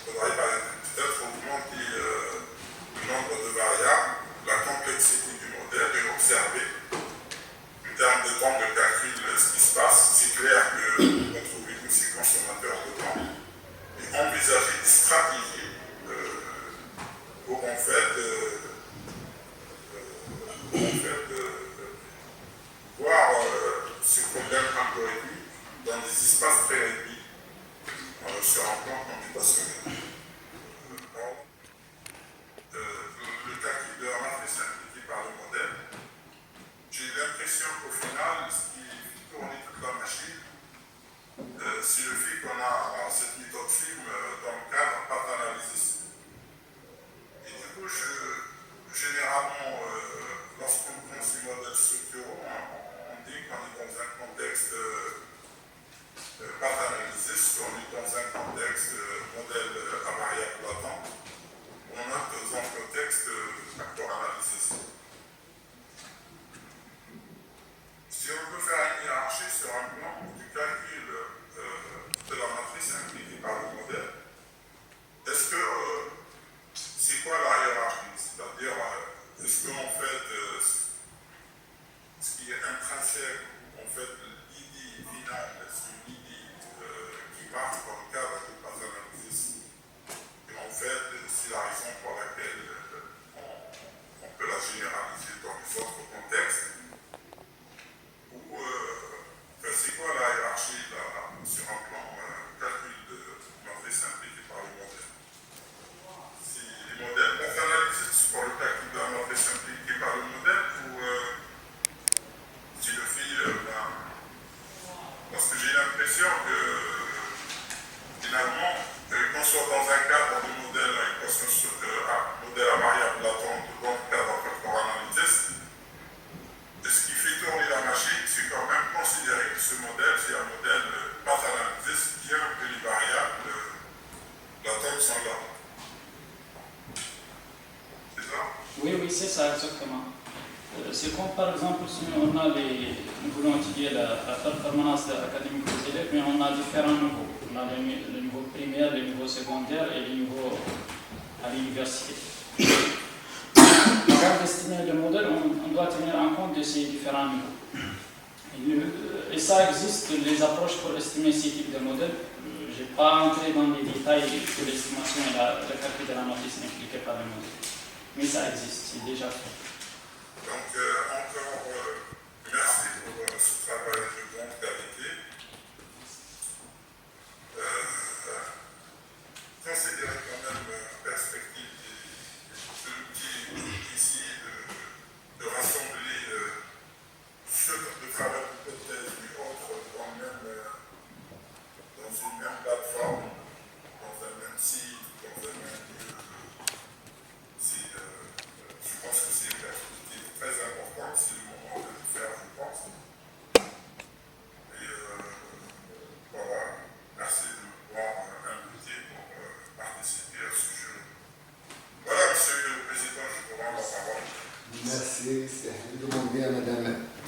faudrait peut-être augmenter le nombre de variables, la complexité du modèle et observer en termes de temps de calcul ce qui se passe. C'est clair qu'on va trouver tous ces consommateurs de temps et envisager des stratégies pour en fait voir ces problèmes algorithmiques dans des espaces très réduits sur un plan computationnel. Le calcul de la matrice impliquée par le modèle, j'ai l'impression qu'au final, ce qui fait tourner toute la machine, c'est le fait qu'on a cette méthode film dans le cadre path analysis. Et du coup, généralement, lorsqu'on prend ces modèles structuraux, on dit qu'on est dans un contexte path analysis, on est dans un contexte modèle à variable latente, on a dans un contexte factor analysis. Si on peut faire une hiérarchie sur un plan du calcul de la matrice impliquée par le modèle, est-ce que c'est quoi la hiérarchie? C'est-à-dire, est-ce qu'en fait, ce qui est intrinsèque, en fait, l'idée finale, c'est une idée qui marche dans le cadre de path analysis. Et en fait, c'est la raison pour laquelle on peut la généraliser dans les autres contextes. Ou c'est quoi la hiérarchie là, sur un plan calcul de matrice impliquée par le modèle? Si les modèles path analysis pour le calcul de la matrice impliquée par le modèle, ou si le fait parce que j'ai l'impression que finalement, qu'on soit dans un cadre de modèle à équation modèle à variable latente, donc cadre factor analysis, ce qui fait tourner la machine, c'est quand même considérer que ce modèle, c'est un modèle path analysis, bien que les variables latentes sont là. C'est ça?
Oui, c'est ça exactement. C'est comme par exemple si on a nous voulons étudier la performance académique des élèves, mais on a différents niveaux. On a le niveau primaire, le niveau secondaire et le niveau à l'université. Avant d'estimer le modèle, on doit tenir en compte de ces différents niveaux. Et ça existe, les approches pour estimer ces types de modèles. Je n'ai pas entré dans les détails de l'estimation et le calcul de la matrice impliquée par le modèle. Mais ça existe, c'est déjà fait.
Donc, encore merci pour ce travail de grande qualité. Considérez quand même la perspective de l'outil ici de rassembler ceux de travail d'hypothèse et autres dans le même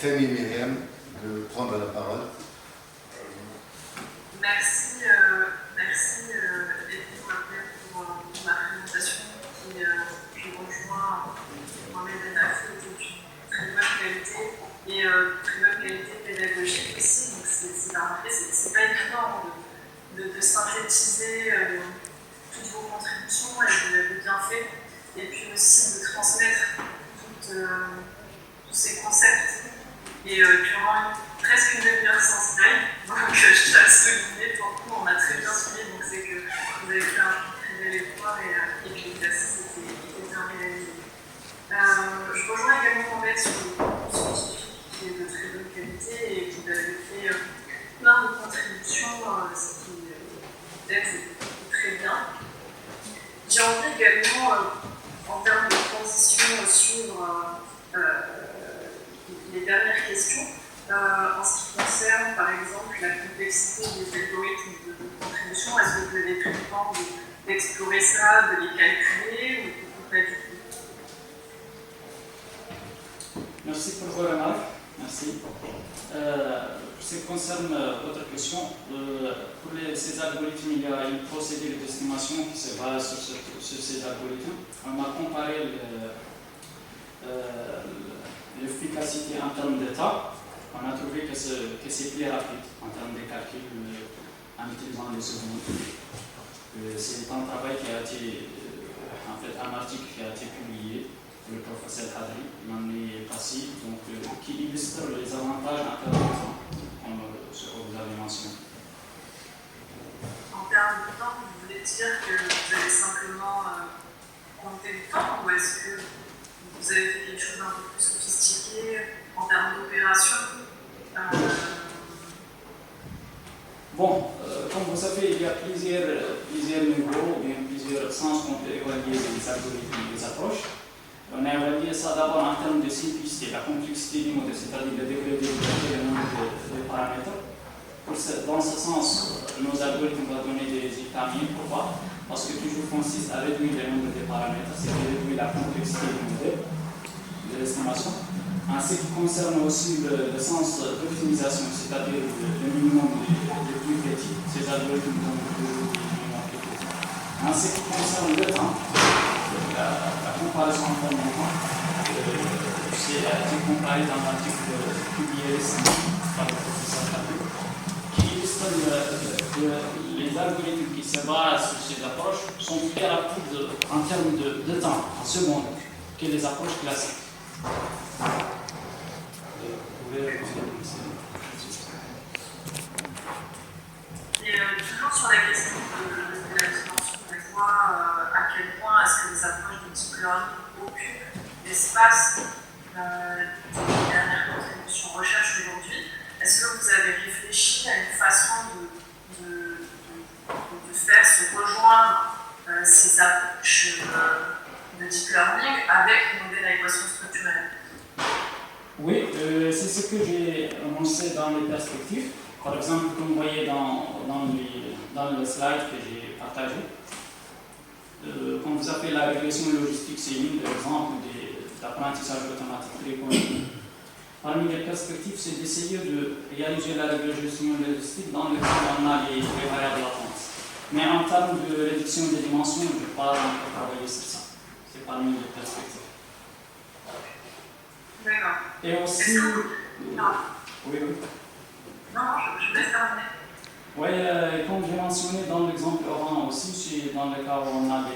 Femi Myriam de prendre la parole.
Merci, merci pour ma présentation. Et je rejoins Mohamed Benafou, qui est une très bonne qualité et très bonne qualité pédagogique aussi. Donc c'est pas évident de synthétiser toutes vos contributions et vous l'avez bien fait. Et puis aussi de transmettre tous ces concepts et durant presque une demi-heure sans slide. Donc je tiens à le souligner, pour le coup on a très bien suivi, donc c'est que vous avez fait un très bel effort et que l'exercice était bien réalisé. Je rejoins également Mohamed sur le contenu scientifique qui est de très bonne qualité et vous avez fait plein de contributions, ce qui est très bien. J'ai envie également, en termes de transition, suivre les dernières questions. En ce qui concerne, par exemple, la complexité des algorithmes de contribution, est-ce que vous avez pris le temps d'explorer ça, de les calculer ou pas du tout?
Merci pour vos remarques. Merci. Pour ce qui concerne votre question, pour ces algorithmes, il y a une procédure d'estimation qui se base sur ces algorithmes. On a comparé l'efficacité en termes de temps. On a trouvé que c'est plus rapide en termes de calcul en utilisant les secondes. C'est un travail qui a été, en fait, un article qui a été publié par le professeur Hadri l'année passée, donc, qui illustre les avantages en termes de temps, comme ce que vous avez mentionné.
En termes de temps, vous voulez dire que vous avez simplement compté le temps, ou est-ce que vous avez fait quelque chose d'un peu plus sophistiqué en termes d'opération?
Bon, comme vous savez, il y a plusieurs niveaux, ou bien plusieurs sens qu'on peut évaluer les algorithmes et les approches. On a évalué ça d'abord en termes de simplicité, la complexité du modèle, c'est-à-dire le degré de liberté et le nombre de paramètres. Dans ce sens, nos algorithmes vont donner des résultats mieux. Pourquoi? Parce que toujours consiste à réduire le nombre de paramètres, c'est-à-dire réduire la complexité du modèle de l'estimation. En ce qui concerne aussi le sens d'optimisation, c'est-à-dire le minimum le plus petit, ces algorithmes donnent le minimum le plus petit. En ce qui concerne le temps, la comparaison en termes de temps, c'est comparé dans l'article publié par le professeur Hadri, qui illustre que les algorithmes qui se basent sur ces approches sont plus rapides en termes de temps, en secondes, que les approches classiques.
Et toujours sur la question de la dimension, on voit à quel point est-ce que les approches de deep learning occupent l'espace des dernières contributions recherche aujourd'hui. Est-ce que vous avez réfléchi à une façon de faire se rejoindre ces approches de deep learning avec le modèle à équation structurelle?
Oui, c'est ce que j'ai annoncé dans les perspectives. Par exemple, comme vous voyez dans le slide que j'ai partagé, quand vous appelez la régression logistique, c'est une des exemples d'apprentissage automatique très connu. Parmi les perspectives, c'est d'essayer de réaliser la régression logistique dans le cas où on a les variables latentes. Mais en termes de réduction des dimensions, je ne peux pas encore travailler sur ça. C'est parmi les perspectives.
D'accord.
Et aussi.
Non.
Oui, oui.
Non, je laisse terminer.
Oui, comme j'ai mentionné dans l'exemple avant aussi, c'est dans le cas où on a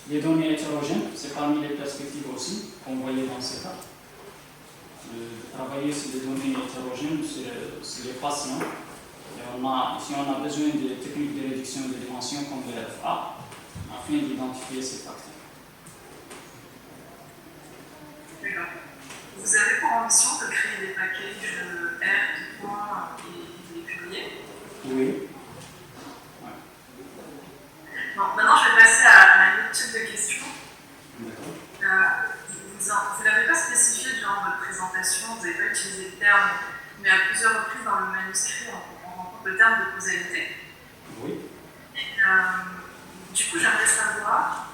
des données hétérogènes, c'est parmi les perspectives aussi, qu'on voyait dans ce cas. De travailler sur des données hétérogènes, sur les patients. Et si on a besoin de techniques de réduction de dimensions comme le RFA, afin d'identifier ces facteurs.
D'accord. Vous avez pour ambition de créer des packages R, points et les publier?
Oui. Ouais.
Bon, maintenant, je vais passer à un autre type de question.
D'accord.
Vous n'avez pas spécifié durant votre présentation, vous n'avez pas utilisé le terme, mais à plusieurs reprises dans le manuscrit, on rencontre le terme de causalité.
Oui.
Et, du coup, j'aimerais savoir,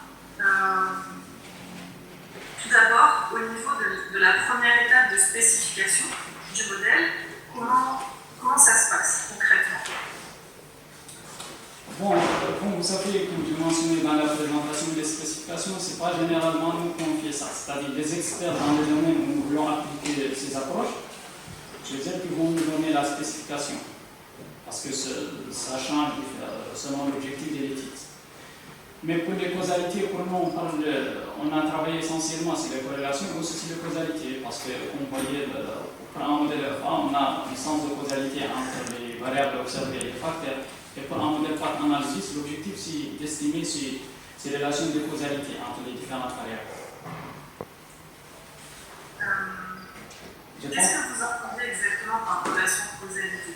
tout d'abord, au niveau de la première étape de spécification, du modèle. Comment ça se passe concrètement?
Bon, comme vous savez, comme je mentionnais dans la présentation des spécifications, ce n'est pas généralement nous qu'on fait ça. C'est-à-dire les experts dans le domaine où nous voulons appliquer ces approches, je veux dire qu'ils vont nous donner la spécification. Parce que ça change selon l'objectif de l'étude. Mais pour les causalités, pour nous, on a travaillé essentiellement sur les corrélations, mais aussi sur les causalités. Parce que, comme vous voyez, pour un modèle FA, on a un sens de causalité entre les variables observées et les facteurs. Et pour un modèle path analysis, l'objectif c'est d'estimer ces relations de causalité entre les différentes variables.
Qu'est-ce que vous entendez exactement par relation de causalité?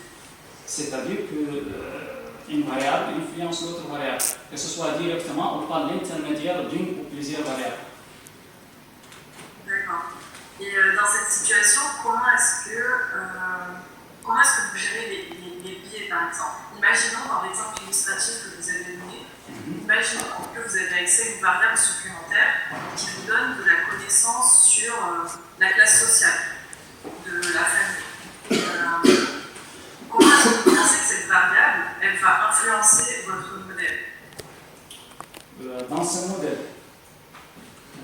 C'est-à-dire qu'une variable influence l'autre variable, que ce soit directement ou par l'intermédiaire d'une ou plusieurs variables.
D'accord. Et dans cette situation, comment est-ce que vous gérez les biais, par exemple? Imaginons dans l'exemple illustratif que vous avez donné, imaginons que vous avez accès à une variable supplémentaire qui vous donne de la connaissance sur la classe sociale de la famille. Comment est-ce que vous pensez que cette variable, elle va influencer votre modèle?
Dans ce modèle,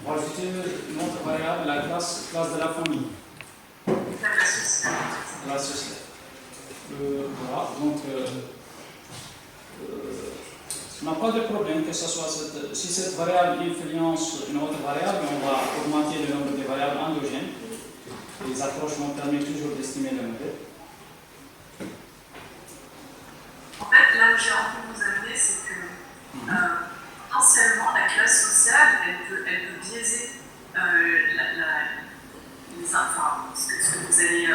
on va ajouter une autre variable, la classe de la famille.
La classe sociale.
La sociale. Voilà, donc on n'a pas de problème que ce soit si cette variable influence une autre variable, on va augmenter le nombre de variables endogènes. Les approches vont permettre toujours d'estimer le modèle.
En fait, là où j'ai envie de vous amener, c'est que potentiellement la classe sociale, elle peut biaiser ce que vous allez,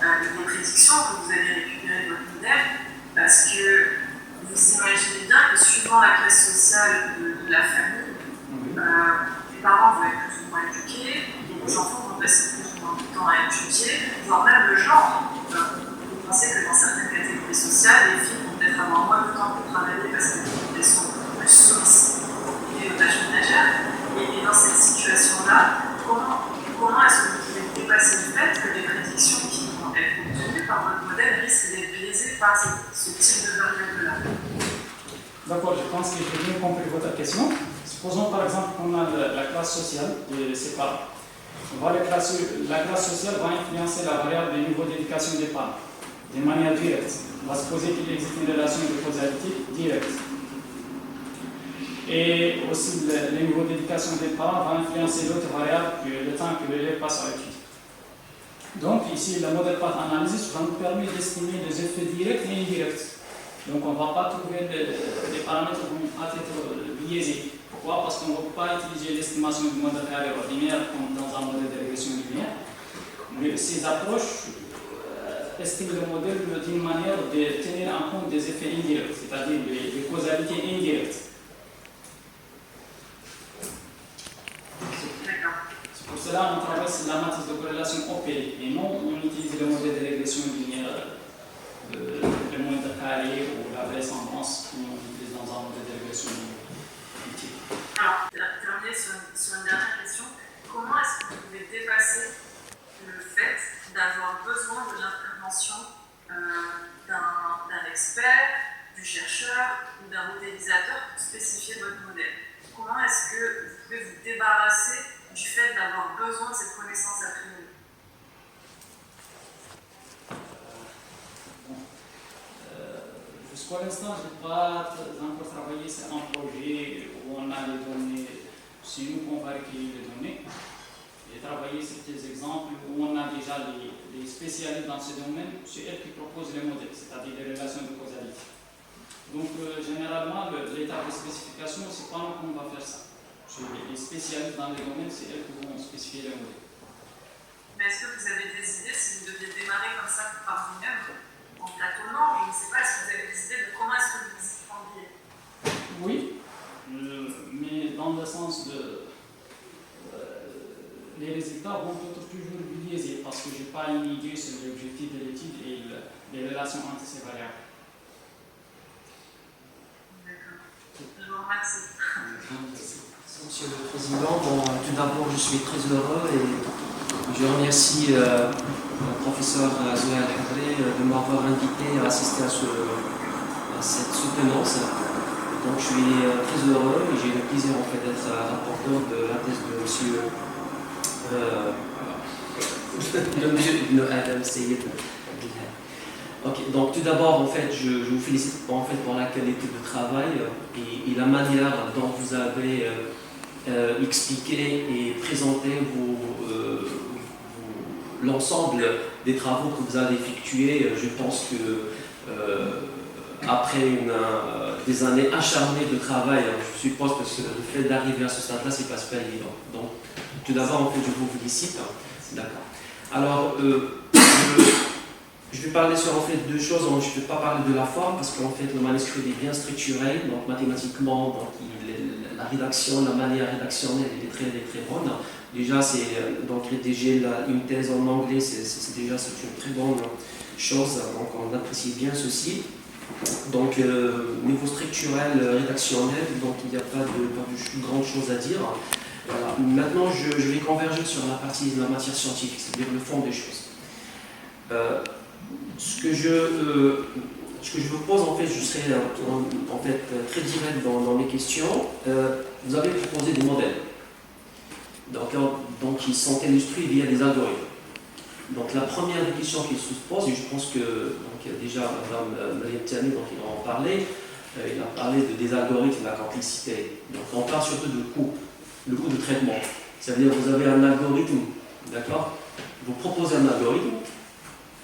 les prédictions que vous allez récupérer de votre modèle, parce que vous imaginez bien que suivant la classe sociale de la famille, les parents vont être plus ou moins éduqués, et les enfants vont passer plus ou moins de temps à étudier, voire même le genre. Vous pensez que dans certaines catégories sociales, les filles vont peut-être avoir moins de temps pour travailler parce qu'elles sont plus sollicitées aux tâches ménagères. Et dans cette situation-là, comment est-ce que vous pouvez dépasser le fait que les prédictions qui vont être obtenues par votre modèle risquent d'être biaisées par ce type de variable-là?
D'accord, je pense que j'ai bien compris votre question. Supposons par exemple qu'on a la classe sociale de ses parents. La classe sociale va influencer la variable du niveau d'éducation des parents de manière directe. On va supposer qu'il existe une relation de causalité directe. Et aussi, le niveau d'éducation des parents va influencer l'autre variable que le temps que l'élève passe à étudier. Donc, ici, le modèle path analysis va nous permettre d'estimer les effets directs et indirects. Donc, on ne va pas trouver des paramètres qui vont être biaisés. Pourquoi? Parce qu'on ne va pas utiliser l'estimation du modèle carré ordinaire comme dans un modèle de régression linéaire. Mais ces approches estiment le modèle d'une manière de tenir en compte des effets indirects, c'est-à-dire des causalités indirectes. C'est pour cela qu'on travaille sur la matrice de corrélation opérée et non on utilise le modèle de régression linéaire, le modèle carré ou la vraisemblance qu'on utilise dans un modèle de régression linéaire.
Alors, terminer sur une dernière question. Comment est-ce que vous pouvez dépasser le fait d'avoir besoin de l'intervention d'un expert, du chercheur ou d'un modélisateur pour spécifier votre modèle? Comment est-ce que vous pouvez vous débarrasser du fait d'avoir besoin de cette connaissance a priori?
Jusqu'à l'instant, je n'ai pas encore travaillé sur un projet où on a les données, c'est nous qu'on va recueillir les données. J'ai travaillé sur des exemples où on a déjà les spécialistes dans ce domaine, c'est elles qui proposent les modèles, c'est-à-dire les relations de causalité. Donc, généralement, l'étape de spécification, ce n'est pas nous qu'on va faire ça. Les spécialistes dans les domaines, c'est elles qui vont spécifier les modèles.
Mais est-ce que vous avez des idées, si vous deviez démarrer comme ça par vous-même, en tâtonnant, je ne sais pas, est-ce que vous avez des idées de comment est-ce que vous y prendriez?
Oui, mais dans le sens de... les résultats vont être toujours biaisés parce que je n'ai pas une idée sur l'objectif de l'étude et les relations entre ces variables.
D'accord. Je vous remercie.
Monsieur le Président, bon, tout d'abord, je suis très heureux et je remercie professeur Zoya Al-Hadri, de m'avoir invité à assister à cette soutenance. Donc je suis très heureux et j'ai le plaisir en fait d'être rapporteur de la thèse de monsieur Ibn Adam Sayyid. Ok, donc tout d'abord en fait je vous félicite en fait pour la qualité de travail et la manière dont vous avez expliqué et présenté l'ensemble des travaux que vous avez effectués. Je pense que après des années acharnées de travail, je suppose que le fait d'arriver à ce stade-là, c'est pas super évident. Donc, tout d'abord, en fait, je vous félicite. D'accord. Alors, je vais parler sur en fait deux choses. Je ne vais pas parler de la forme parce qu'en fait, le manuscrit est bien structuré, donc mathématiquement, donc la rédaction, la manière rédactionnelle est très bonne. Déjà, c'est donc rédiger une thèse en anglais, c'est déjà une très bonne chose. Donc, on apprécie bien ceci. Donc, niveau structurel, rédactionnel, donc il n'y a pas de grande chose à dire. Voilà. Maintenant, je vais converger sur la partie de la matière scientifique, c'est-à-dire le fond des choses. Ce que je vous pose, en fait, je serai en fait très direct dans mes questions. Vous avez proposé des modèles, donc ils sont illustrés via des algorithmes. Donc la première des questions qui se pose, et je pense que déjà Mme Mariam, donc il en parlait, il a parlé des algorithmes de la complexité. Donc on parle surtout de coût, le coût de traitement. C'est-à-dire que vous avez un algorithme, d'accord? Vous proposez un algorithme,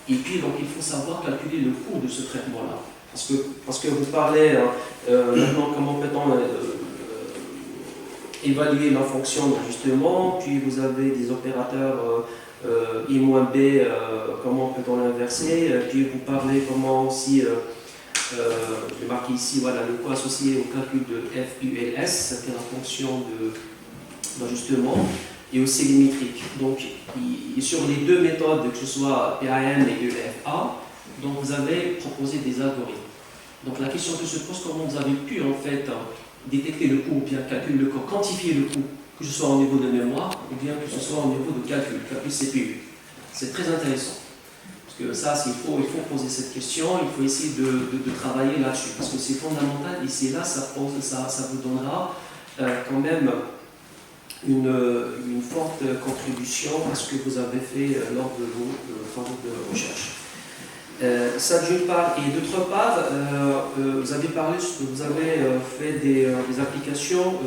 et puis donc il faut savoir calculer le coût de ce traitement-là. Parce que vous parlez maintenant comment peut-on évaluer la fonction d'ajustement, puis vous avez des opérateurs I moins B, comment peut-on l'inverser, puis vous parlez comment aussi, j'ai marqué ici, voilà, le coût associé au calcul de FULS, c'est la fonction d'ajustement, et aussi les métriques. Donc, sur les deux méthodes, que ce soit PAM et EFA, donc vous avez proposé des algorithmes. Donc la question que se pose, comment vous avez pu en fait détecter le coût, ou bien calculer le coût, quantifier le coût, que ce soit au niveau de mémoire, ou bien que ce soit au niveau de calcul CPU. C'est très intéressant. Parce que ça, il faut poser cette question, il faut essayer de travailler là-dessus. Parce que c'est fondamental, ici et là, ça vous donnera quand même une forte contribution à ce que vous avez fait lors de vos travaux de recherche. Ça d'une part, et d'autre part, vous avez parlé, vous avez fait des applications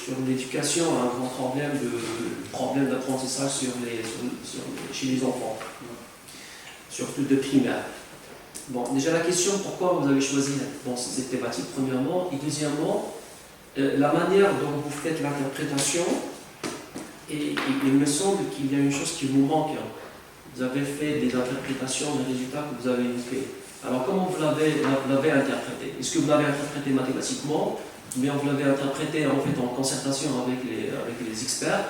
sur l'éducation à un grand problème d'apprentissage chez les enfants, surtout de primaire. Bon, déjà la question, pourquoi vous avez choisi cette thématique, premièrement, et deuxièmement, la manière dont vous faites l'interprétation, et il me semble qu'il y a une chose qui vous manque. Vous avez fait des interprétations des résultats que vous avez évoqués. Alors, comment vous l'avez interprété? Est-ce que vous l'avez interprété mathématiquement, ou bien vous l'avez interprété en fait en concertation avec les experts?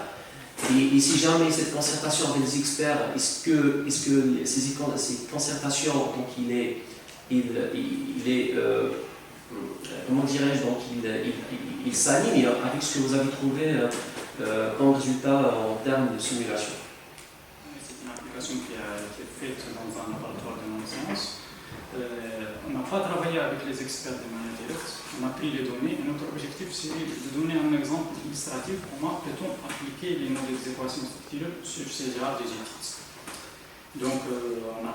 Et si jamais cette concertation avec les experts, est-ce que ces concertations, donc comment dirais-je, donc il s'aligne avec ce que vous avez trouvé comme résultat en termes de simulation?
Qui a été faite dans un laboratoire de neurosciences. On n'a pas travaillé avec les experts de manière directe, on a pris les données et notre objectif c'est de donner un exemple illustratif comment peut-on appliquer les modèles d'équations structurelles sur ces genres d'études. Donc on a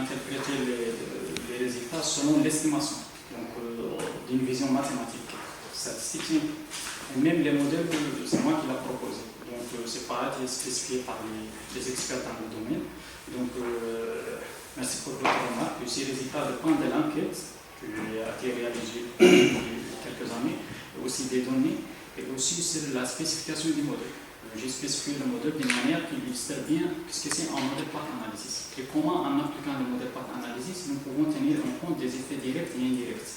interprété les résultats selon l'estimation, donc d'une vision mathématique, statistique, et même les modèles, c'est moi qui l'ai proposé. Donc, c'est pas été spécifié par les experts dans le domaine. Donc, merci pour votre remarque. Ces résultats dépendent de l'enquête qui a été réalisée il y a quelques années, et aussi des données, et aussi sur la spécification du modèle. J'ai spécifié le modèle d'une manière qui illustre bien ce que c'est un modèle path analysis. Et comment, en appliquant le modèle path analysis, nous pouvons tenir en compte des effets directs et indirects,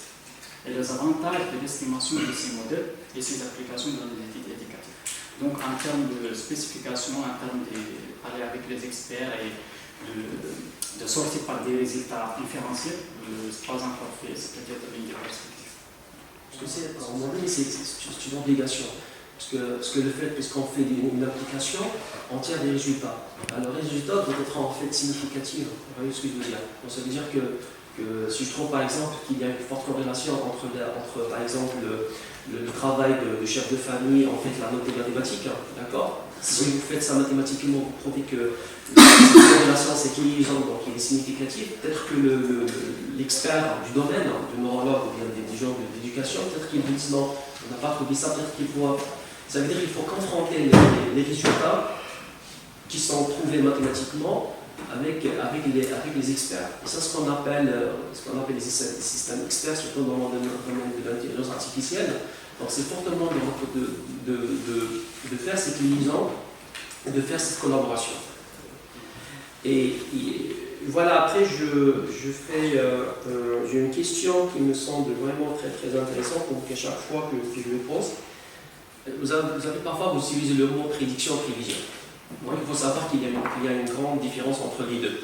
et les avantages de l'estimation de ces modèles et ces applications dans les études éducatives. Donc en termes de spécification, en termes de parler avec les experts et de sortir par des résultats inférentiels, ce n'est pas encore fait, c'est peut-être une des perspectives.
Parce que à un moment donné, c'est une obligation. Parce que le fait, puisqu'on fait une application, on tire des résultats. Alors les résultats doivent être en fait significatifs. Vous voyez ce que je veux dire? Donc ça veut dire que si je trouve par exemple qu'il y a une forte corrélation entre par exemple le travail de chef de famille, en fait la note des mathématiques, hein, d'accord? Si vous faites ça mathématiquement, vous prouvez que cette corrélation c'est équilibrante, donc il est significatif, peut-être que l'expert du domaine, du neurologue ou bien des gens de l'éducation, peut-être qu'ils disent non, on n'a pas trouvé ça, peut-être qu'ils voient. Ça veut dire qu'il faut confronter les résultats qui sont trouvés mathématiquement avec les experts. Et ça, ce qu'on appelle les systèmes experts, surtout dans le domaine de l'intelligence artificielle. Donc c'est fortement de faire cette liaison, de faire cette collaboration. Et voilà, après j'ai une question qui me semble vraiment très très intéressante, donc à chaque fois que je le pose. Vous avez parfois utilisé le mot prédiction, prévision. Donc il faut savoir qu'il y a une grande différence entre les deux.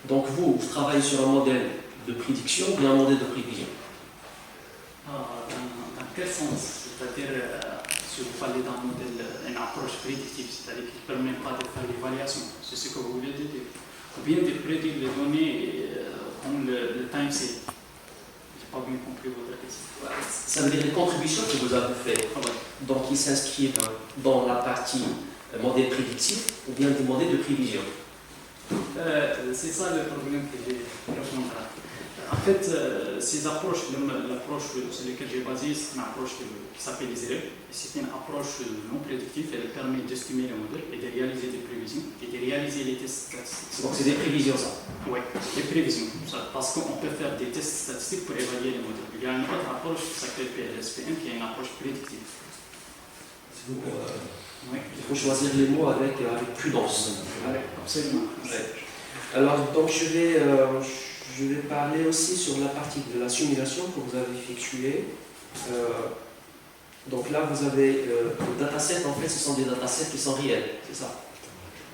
Donc vous travaillez sur un modèle de prédiction ou un modèle de prévision?
Dans quel sens? C'est-à-dire, si vous parlez d'un modèle, une approche prédictive, c'est-à-dire qui ne permet pas de faire l'évaluation, c'est ce que vous voulez dire. Ou bien de prédire les données comme le time series. Je n'ai pas bien compris votre question.
Ça veut dire les contributions que vous avez faites, donc ils s'inscrivent dans la partie modèle prédictif ou bien des modèles de prévision.
C'est ça le problème que j'ai répondre. En fait, ces approches, l'approche sur laquelle j'ai basé, c'est une approche qui s'appelle les élèves. C'est une approche non prédictive, elle permet d'estimer le modèle et de réaliser des prévisions et de réaliser les tests statistiques.
Donc c'est des prévisions ça?
Oui, des prévisions. Parce qu'on peut faire des tests statistiques pour évaluer les modèles. Il y a une autre approche qui s'appelle PLSPM qui est une approche prédictive.
Oui. Il faut choisir les mots avec prudence.
Oui, absolument.
Ouais. Alors, donc je vais parler aussi sur la partie de la simulation que vous avez effectuée. Donc là, vous avez le dataset, en fait, ce sont des datasets qui sont réels, c'est ça?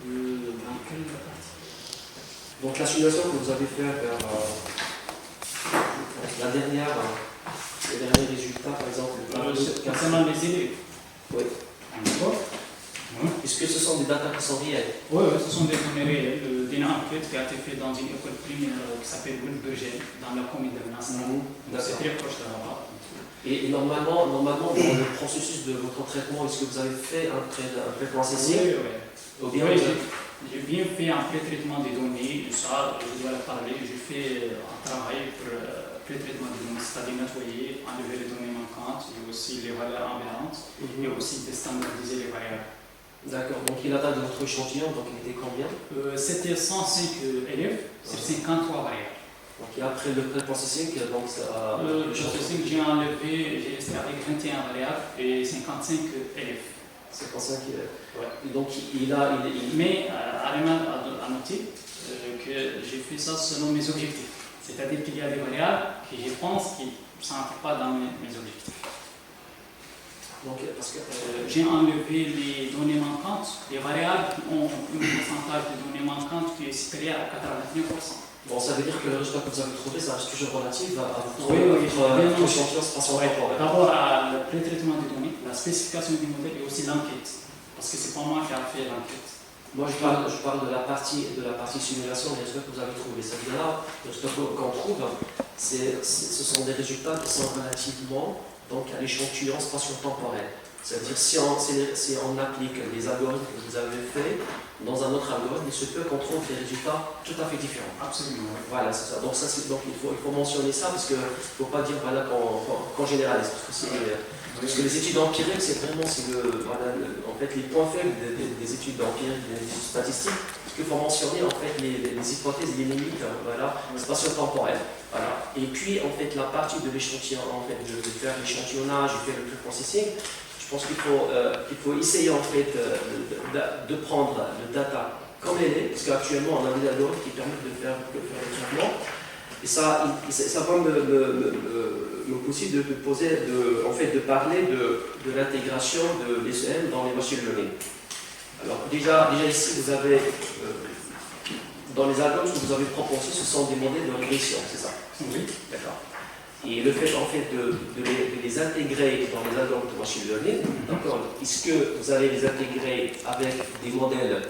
Dans quelle partie?
Donc la simulation que vous avez fait les derniers résultats, par exemple,
concernant les élèves.
Oui.
D'accord.
Est-ce que ce sont des datas qui sont réelles?
Oui, ce sont des données réelles d'une enquête qui a été faite dans une école primaire qui s'appelle Wilbergen, dans la commune de Menace. C'est très proche de là-bas.
Et normalement, dans le processus de votre traitement, est-ce que vous avez fait un pré-processing?
Oui, j'ai bien fait un pré-traitement des données, ça, je dois le parler. J'ai fait un travail pour pré-traitement des données, c'est-à-dire nettoyer, enlever les données manquantes, et aussi les valeurs aberrantes, et aussi de standardiser les variables.
D'accord, donc la taille de votre échantillon, donc il était combien?
C'était 105 élèves sur 53 variables.
Donc et après le pré-processing, donc ça...
Le processing, j'ai enlevé, j'ai resté avec 21 variables et 55 élèves.
55 élèves.
Ouais.
Et donc
Mais à noter que j'ai fait ça selon mes objectifs. C'est-à-dire qu'il y a des variables que je pense qui ne s'entrent pas dans mes objectifs.
Donc, parce que
j'ai enlevé les données manquantes, les variables qui ont un pourcentage de données manquantes qui est supérieur à 89%.
Bon, ça veut dire que le résultat que vous avez trouvé, ça reste toujours relatif à votre échantillon spatio-temporel.
D'abord, le pré-traitement des données, la spécification du modèle et aussi l'enquête. Parce que c'est pas moi qui ai fait l'enquête.
Moi, je parle de la partie simulation des résultats que vous avez trouvés. C'est-à-dire là, les résultats qu'on trouve, ce sont des résultats qui sont relativement donc, à l'échantillon spatio-temporel. C'est-à-dire si on applique les algorithmes que vous avez faits dans un autre algorithme, il se peut qu'on trouve des résultats tout à fait différents.
Absolument. Oui.
Voilà, c'est ça. Donc il faut mentionner ça parce qu'il ne faut pas dire voilà, qu'on généralise. Parce que les études empiriques, c'est vraiment en fait, les points faibles des études empiriques, des études statistiques. Il faut mentionner en fait, les hypothèses et les limites spatio-temporelles. Voilà. Et puis en fait, la partie de l'échantillon, en fait, de faire l'échantillonnage et faire le pré-processing, je pense qu'il faut essayer en fait de prendre le data comme elle est, parce qu'actuellement on a des algorithmes qui permettent de faire le traitement. Et ça va me pousser de parler de l'intégration de l'ECM dans les machine learning. Alors déjà ici vous avez dans les algorithmes que vous avez proposés, ce sont des modèles de régression, c'est ça?
Oui.
D'accord. Et le fait en fait de les intégrer dans les algorithmes de machine learning, d'accord, est-ce que vous allez les intégrer avec des modèles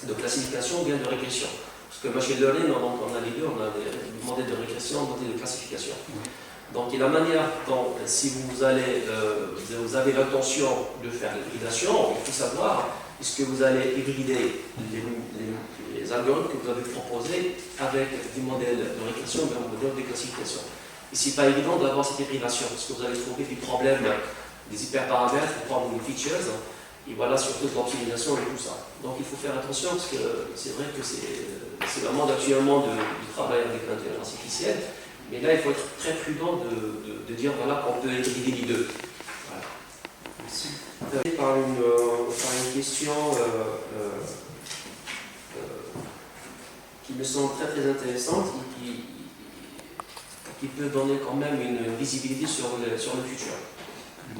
de classification ou bien de régression? Parce que machine learning, donc on a les deux, on a des modèles de régression, des modèles de classification. Donc, et la manière dont, si vous avez l'intention de faire l'hybridation, il faut savoir, est-ce que vous allez hybrider les algorithmes que vous avez proposés avec des modèles de régression ou des modèles de classification. Et ce n'est pas évident d'avoir cette hybridation, parce que vous allez trouver des problèmes, des hyperparamètres, des problèmes de features, et voilà, surtout de l'optimisation et tout ça. Donc il faut faire attention, parce que c'est vrai que c'est le monde actuellement du travail avec l'intelligence artificielle, mais là il faut être très prudent de dire voilà, qu'on peut hybrider les deux. Voilà. Merci. Par une question qui me semble très très intéressante et qui peut donner quand même une visibilité sur le futur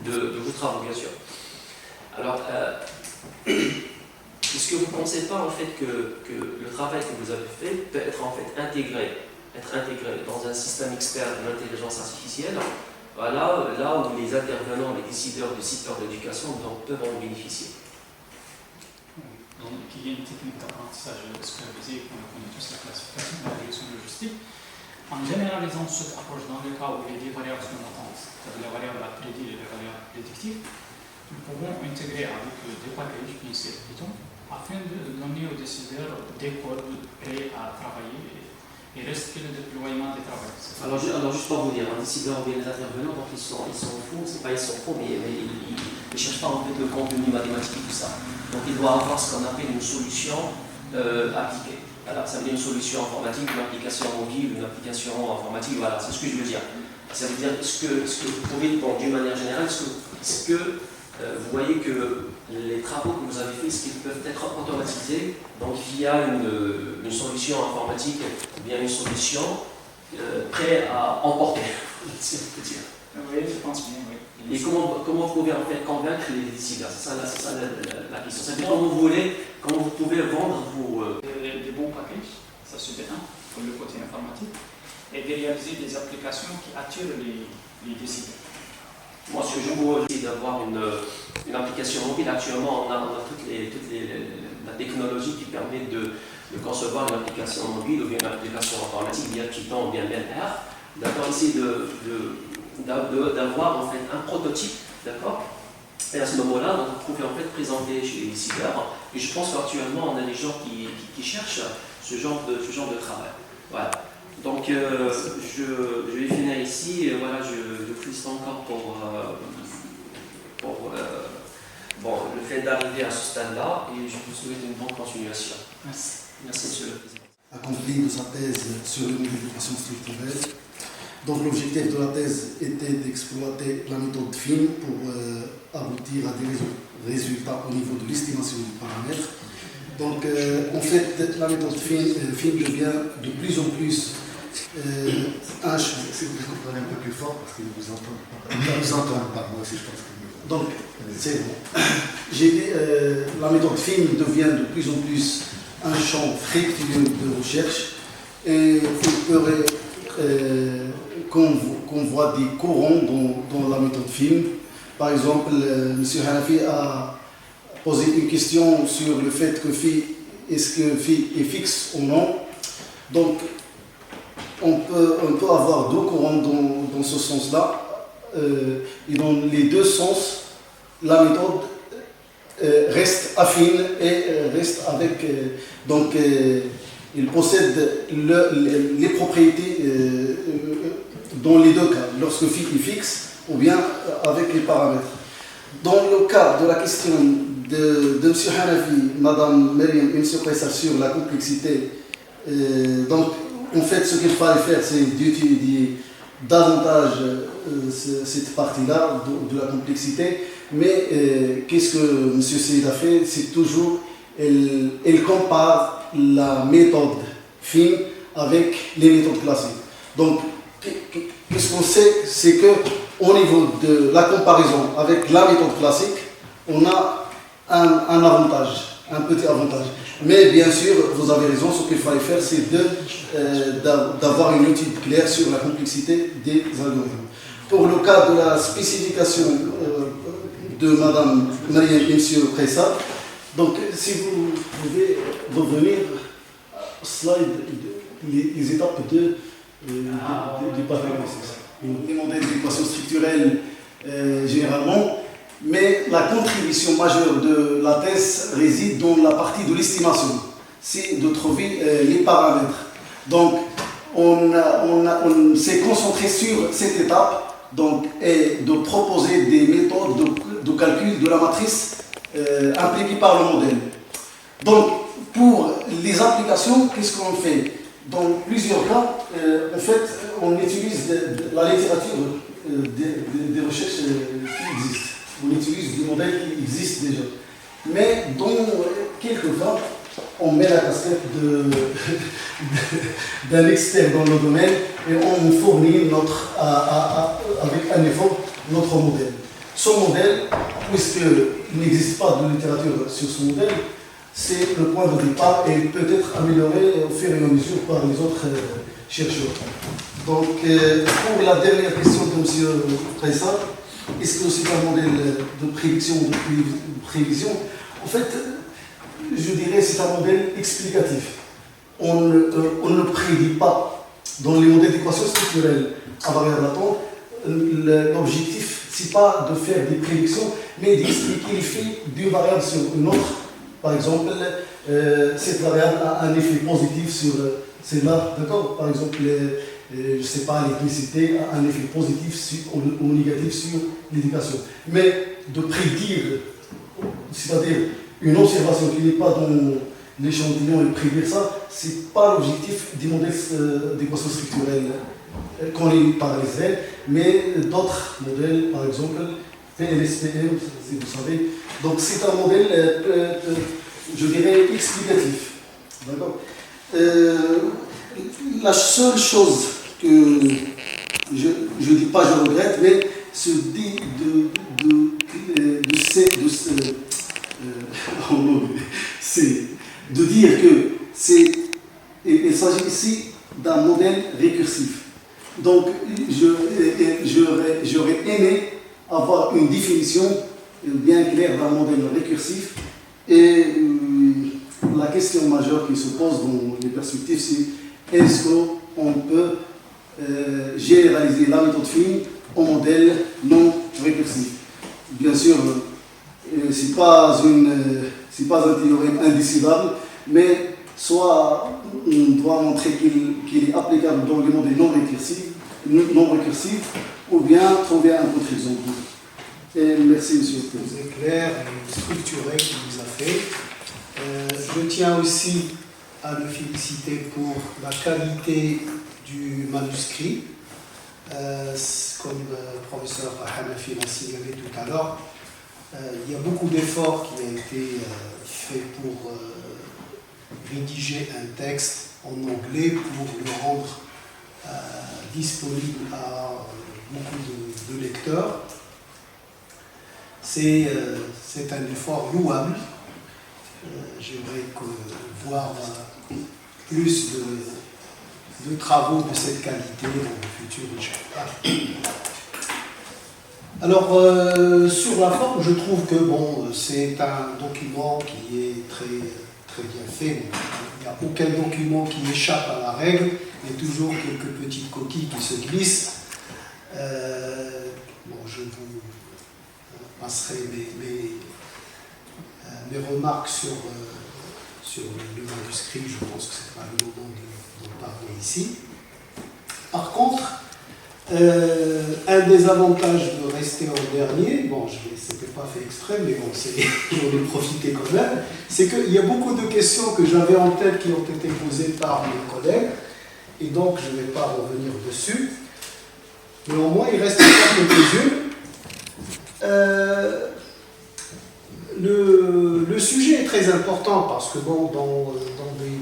de vos travaux, bien sûr. Alors, est-ce que vous ne pensez pas en fait que le travail que vous avez fait peut être en fait intégré dans un système expert de l'intelligence artificielle, voilà, là où les intervenants, les décideurs du secteur d'éducation peuvent en bénéficier?
Donc, il y a une technique d'apprentissage supervisé, qu'on connaît tous, la classification, la régression logistique. En généralisant cette approche dans le cas où il y a des variables sous-jacentes, c'est-à-dire les variables à prédire et les variables prédictives, nous pouvons intégrer avec des packages, bien sûr, Python, afin de donner aux décideurs des codes prêts à travailler et rester le déploiement des travaux.
Alors, juste pour vous dire, un décideur ou bien les intervenants, donc ils sont faux, c'est pas ils sont faux, mais ils ne cherchent pas en fait le contenu mathématique, tout ça. Donc il doit avoir ce qu'on appelle une solution appliquée. Alors, ça veut dire une solution informatique, une application mobile, une application informatique, voilà, c'est ce que je veux dire. Ça veut dire, est-ce que vous pouvez, bon, d'une manière générale, est-ce que vous voyez que les travaux que vous avez faits, est-ce qu'ils peuvent être automatisés, donc via une solution informatique ou bien une solution prête à emporter, si on peut dire.
Oui, je pense bien, oui.
Et comment vous pouvez en fait convaincre les décideurs? C'est ça la question. C'est comment vous pouvez vendre vos...
Des bons packages, ça se fait pour le côté informatique, et de réaliser des applications qui attirent les décideurs.
Moi, ce que je veux, c'est d'avoir une application mobile. Actuellement, on a la technologie qui permet de concevoir une application mobile ou bien une application informatique via Python ou bien R. D'accord, essayer d'avoir en fait un prototype, d'accord. Et à ce moment-là, vous pouvez en fait présenter chez les décideurs. Et je pense qu'actuellement, on a des gens qui cherchent ce genre de travail. Voilà. Donc, je vais finir ici. Voilà, je félicite encore pour le fait d'arriver à ce stade-là. Et je vous souhaite une bonne continuation.
Merci.
Merci, Monsieur le Président.
Accompli de sa thèse sur le modèle d'éducation structurelle. Donc l'objectif de la thèse était d'exploiter la méthode FIN pour aboutir à des résultats au niveau de l'estimation du paramètre. Donc en fait, la méthode FIN devient de plus en plus un choix.
Si vous comprenez un peu plus fort, parce qu'ils ne vous entendent pas, moi aussi je pense que...
Donc, c'est bon. J'ai dit, la méthode FIN devient de plus en plus un champ fructueux de recherche et il pourrait qu'on voit des courants dans la méthode FIN. Par exemple, M. Hanafi a posé une question sur le fait que est-ce que phi est fixe ou non. Donc, on peut avoir deux courants dans ce sens-là. Et dans les deux sens, la méthode reste affine et reste avec... donc, il possède les propriétés dans les deux cas, lorsque phi est fixe ou bien avec les paramètres. Dans le cas de la question de M. Hanafi, Mme Myriam Msoukaïssa sur la complexité, donc en fait ce qu'il fallait faire c'est d'étudier davantage cette partie-là de la complexité, mais qu'est-ce que M. Seyd a fait? C'est toujours, elle compare la méthode FIN avec les méthodes classiques. Donc, qu'est-ce qu'on sait? C'est qu'au niveau de la comparaison avec la méthode classique, on a un avantage, un petit avantage. Mais bien sûr, vous avez raison, ce qu'il fallait faire, c'est d'avoir une étude claire sur la complexité des algorithmes. Pour le cas de la spécification de Madame Mariam et M. Pressa, donc si vous pouvez revenir au slide, les étapes du pathognosis. Des modèles d'équation structurelle généralement, mais la contribution majeure de la thèse réside dans la partie de l'estimation, c'est de trouver les paramètres. Donc on s'est concentré sur cette étape donc, et de proposer des méthodes de calcul de la matrice impliquée par le modèle. Donc pour les applications, qu'est-ce qu'on fait? Dans plusieurs cas, en fait, on utilise la littérature des recherches qui existent. On utilise des modèles qui existent déjà. Mais dans quelques cas, on met la casquette d'un expert dans le domaine et on fournit avec un effort notre modèle. Ce modèle, puisqu'il n'existe pas de littérature sur ce modèle, c'est le point de départ et peut être amélioré au fur et à mesure par les autres chercheurs. Donc, pour la dernière question de M. Pressa, est-ce que c'est un modèle de prédiction ou de prévision? En fait, je dirais que c'est un modèle explicatif. On ne prédit pas. Dans les modèles d'équation structurelle à variable latente, l'objectif, ce n'est pas de faire des prédictions, mais d'expliquer l'effet d'une variable sur une autre. Par exemple, cette variable a un effet positif sur celle-là, d'accord? Par exemple, je ne sais pas, l'électricité a un effet positif ou négatif sur l'éducation. Mais de prédire, c'est-à-dire une observation qui n'est pas dans l'échantillon et prédire ça, ce n'est pas l'objectif des modèles d'équation structurelle connus par les ailes, mais d'autres modèles, par exemple, PLSPM, si vous savez. Donc c'est un modèle, je dirais, explicatif. D'accord. La seule chose que je dis pas, je regrette, mais se dit de dire que il s'agit ici d'un modèle récursif. Donc j'aurais aimé avoir une définition bien claire d'un modèle récursif. Et la question majeure qui se pose dans les perspectives, c'est est-ce qu'on peut généraliser la méthode fine au modèle non récursif? Bien sûr, ce n'est pas un théorème indécidable, mais soit on doit montrer qu'il est applicable dans les modèles non récursifs, ou bien trouver un contre-exemple. Et merci, monsieur.
C'est clair et structuré qu'il nous a fait. Je tiens aussi à le féliciter pour la qualité du manuscrit. Comme le professeur Hanafi l'a signalé tout à l'heure, il y a beaucoup d'efforts qui ont été faits pour rédiger un texte en anglais pour le rendre disponible à beaucoup de lecteurs. C'est un effort louable. J'aimerais voir plus de travaux de cette qualité dans le futur, Inch'Allah. Alors, sur la forme, je trouve que c'est un document qui est très bien fait. Il n'y a aucun document qui échappe à la règle. Il y a toujours quelques petites coquilles qui se glissent. Je vous passerai mes remarques sur le manuscrit. Je pense que ce n'est pas le moment d'en parler ici. Par contre, un des avantages de rester en dernier, c'était pas fait exprès, mais j'en ai profité quand même, c'est qu'il y a beaucoup de questions que j'avais en tête qui ont été posées par mes collègues, et donc je ne vais pas revenir dessus. Néanmoins, il reste encore quelques-unes. Le sujet est très important parce que dans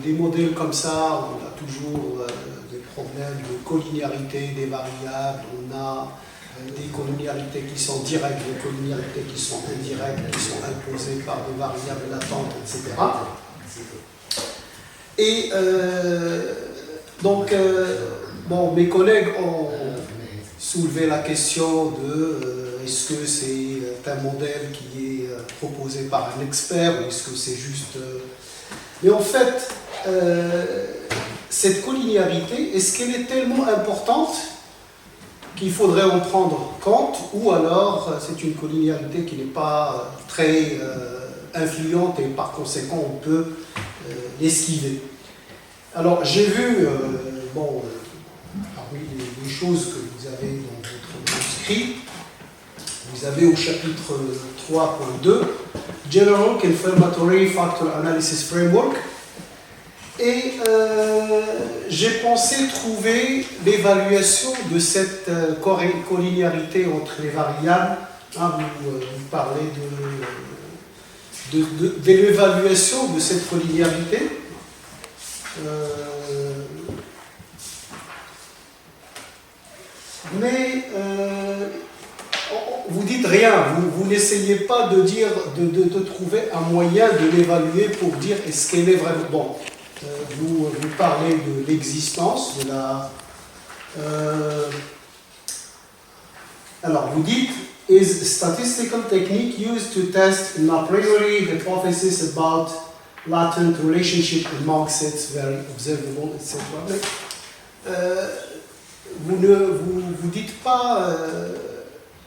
des modèles comme ça, on a toujours des problèmes de collinéarité des variables, on a des collinéarités qui sont directes, des collinéarités qui sont indirectes, qui sont imposées par des variables latentes, etc. Et donc, bon, mes collègues ont soulevé la question de est-ce que c'est un modèle qui est proposé par un expert ou est-ce que c'est juste... Mais en fait, cette collinéarité, est-ce qu'elle est tellement importante qu'il faudrait en prendre compte, ou alors c'est une collinéarité qui n'est pas très influente et par conséquent on peut l'esquiver. Alors j'ai vu, bon, parmi les choses que vous avez dans votre manuscrit, vous avez au chapitre 3.2 General Confirmatory Factor Analysis Framework, et j'ai pensé trouver l'évaluation de cette collinéarité entre les variables. Hein, vous parlez de l'évaluation de cette collinéarité. Mais vous dites rien, vous n'essayez pas de dire, de trouver un moyen de l'évaluer pour dire est-ce qu'elle est vraiment bonne. Vous parlez de l'existence, de la... alors, vous dites is statistical technique used to test an a priori hypothesis about latent relationship among sets very observable, etc. Vous ne dites pas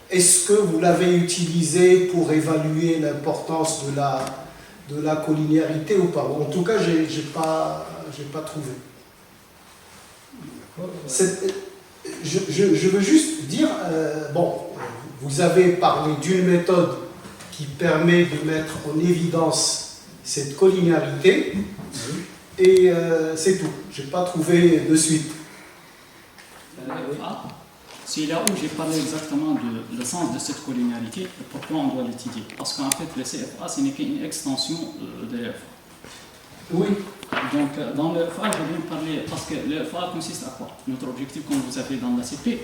est-ce que vous l'avez utilisé pour évaluer l'importance de la collinéarité ou pas. En tout cas, j'ai pas trouvé. Je veux juste dire, bon, vous avez parlé d'une méthode qui permet de mettre en évidence cette collinéarité, et c'est tout. Je n'ai pas trouvé de suite.
C'est là où j'ai parlé exactement du sens de cette collinéarité et pourquoi on doit l'étudier. Parce qu'en fait, le CFA, ce n'est qu'une extension de l'EFA.
Oui.
Donc, dans l'EFA, je viens parler, parce que l'EFA consiste à quoi? Notre objectif, comme vous savez dans l'ACP,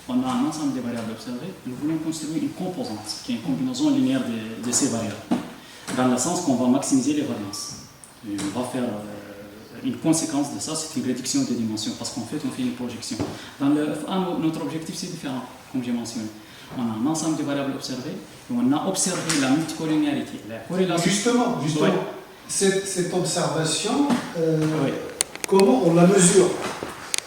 on a un ensemble de variables observées. Nous voulons construire une composante, qui est une combinaison linéaire de ces variables, dans le sens qu'on va maximiser les variances. Et on va faire une conséquence de ça, c'est une réduction des dimensions, parce qu'en fait, on fait une projection. Dans le FA, notre objectif, c'est différent, comme j'ai mentionné. On a un ensemble de variables observées, et on a observé la multicollinéarité, la corrélation.
Justement,
Ouais.
cette observation, comment on la mesure?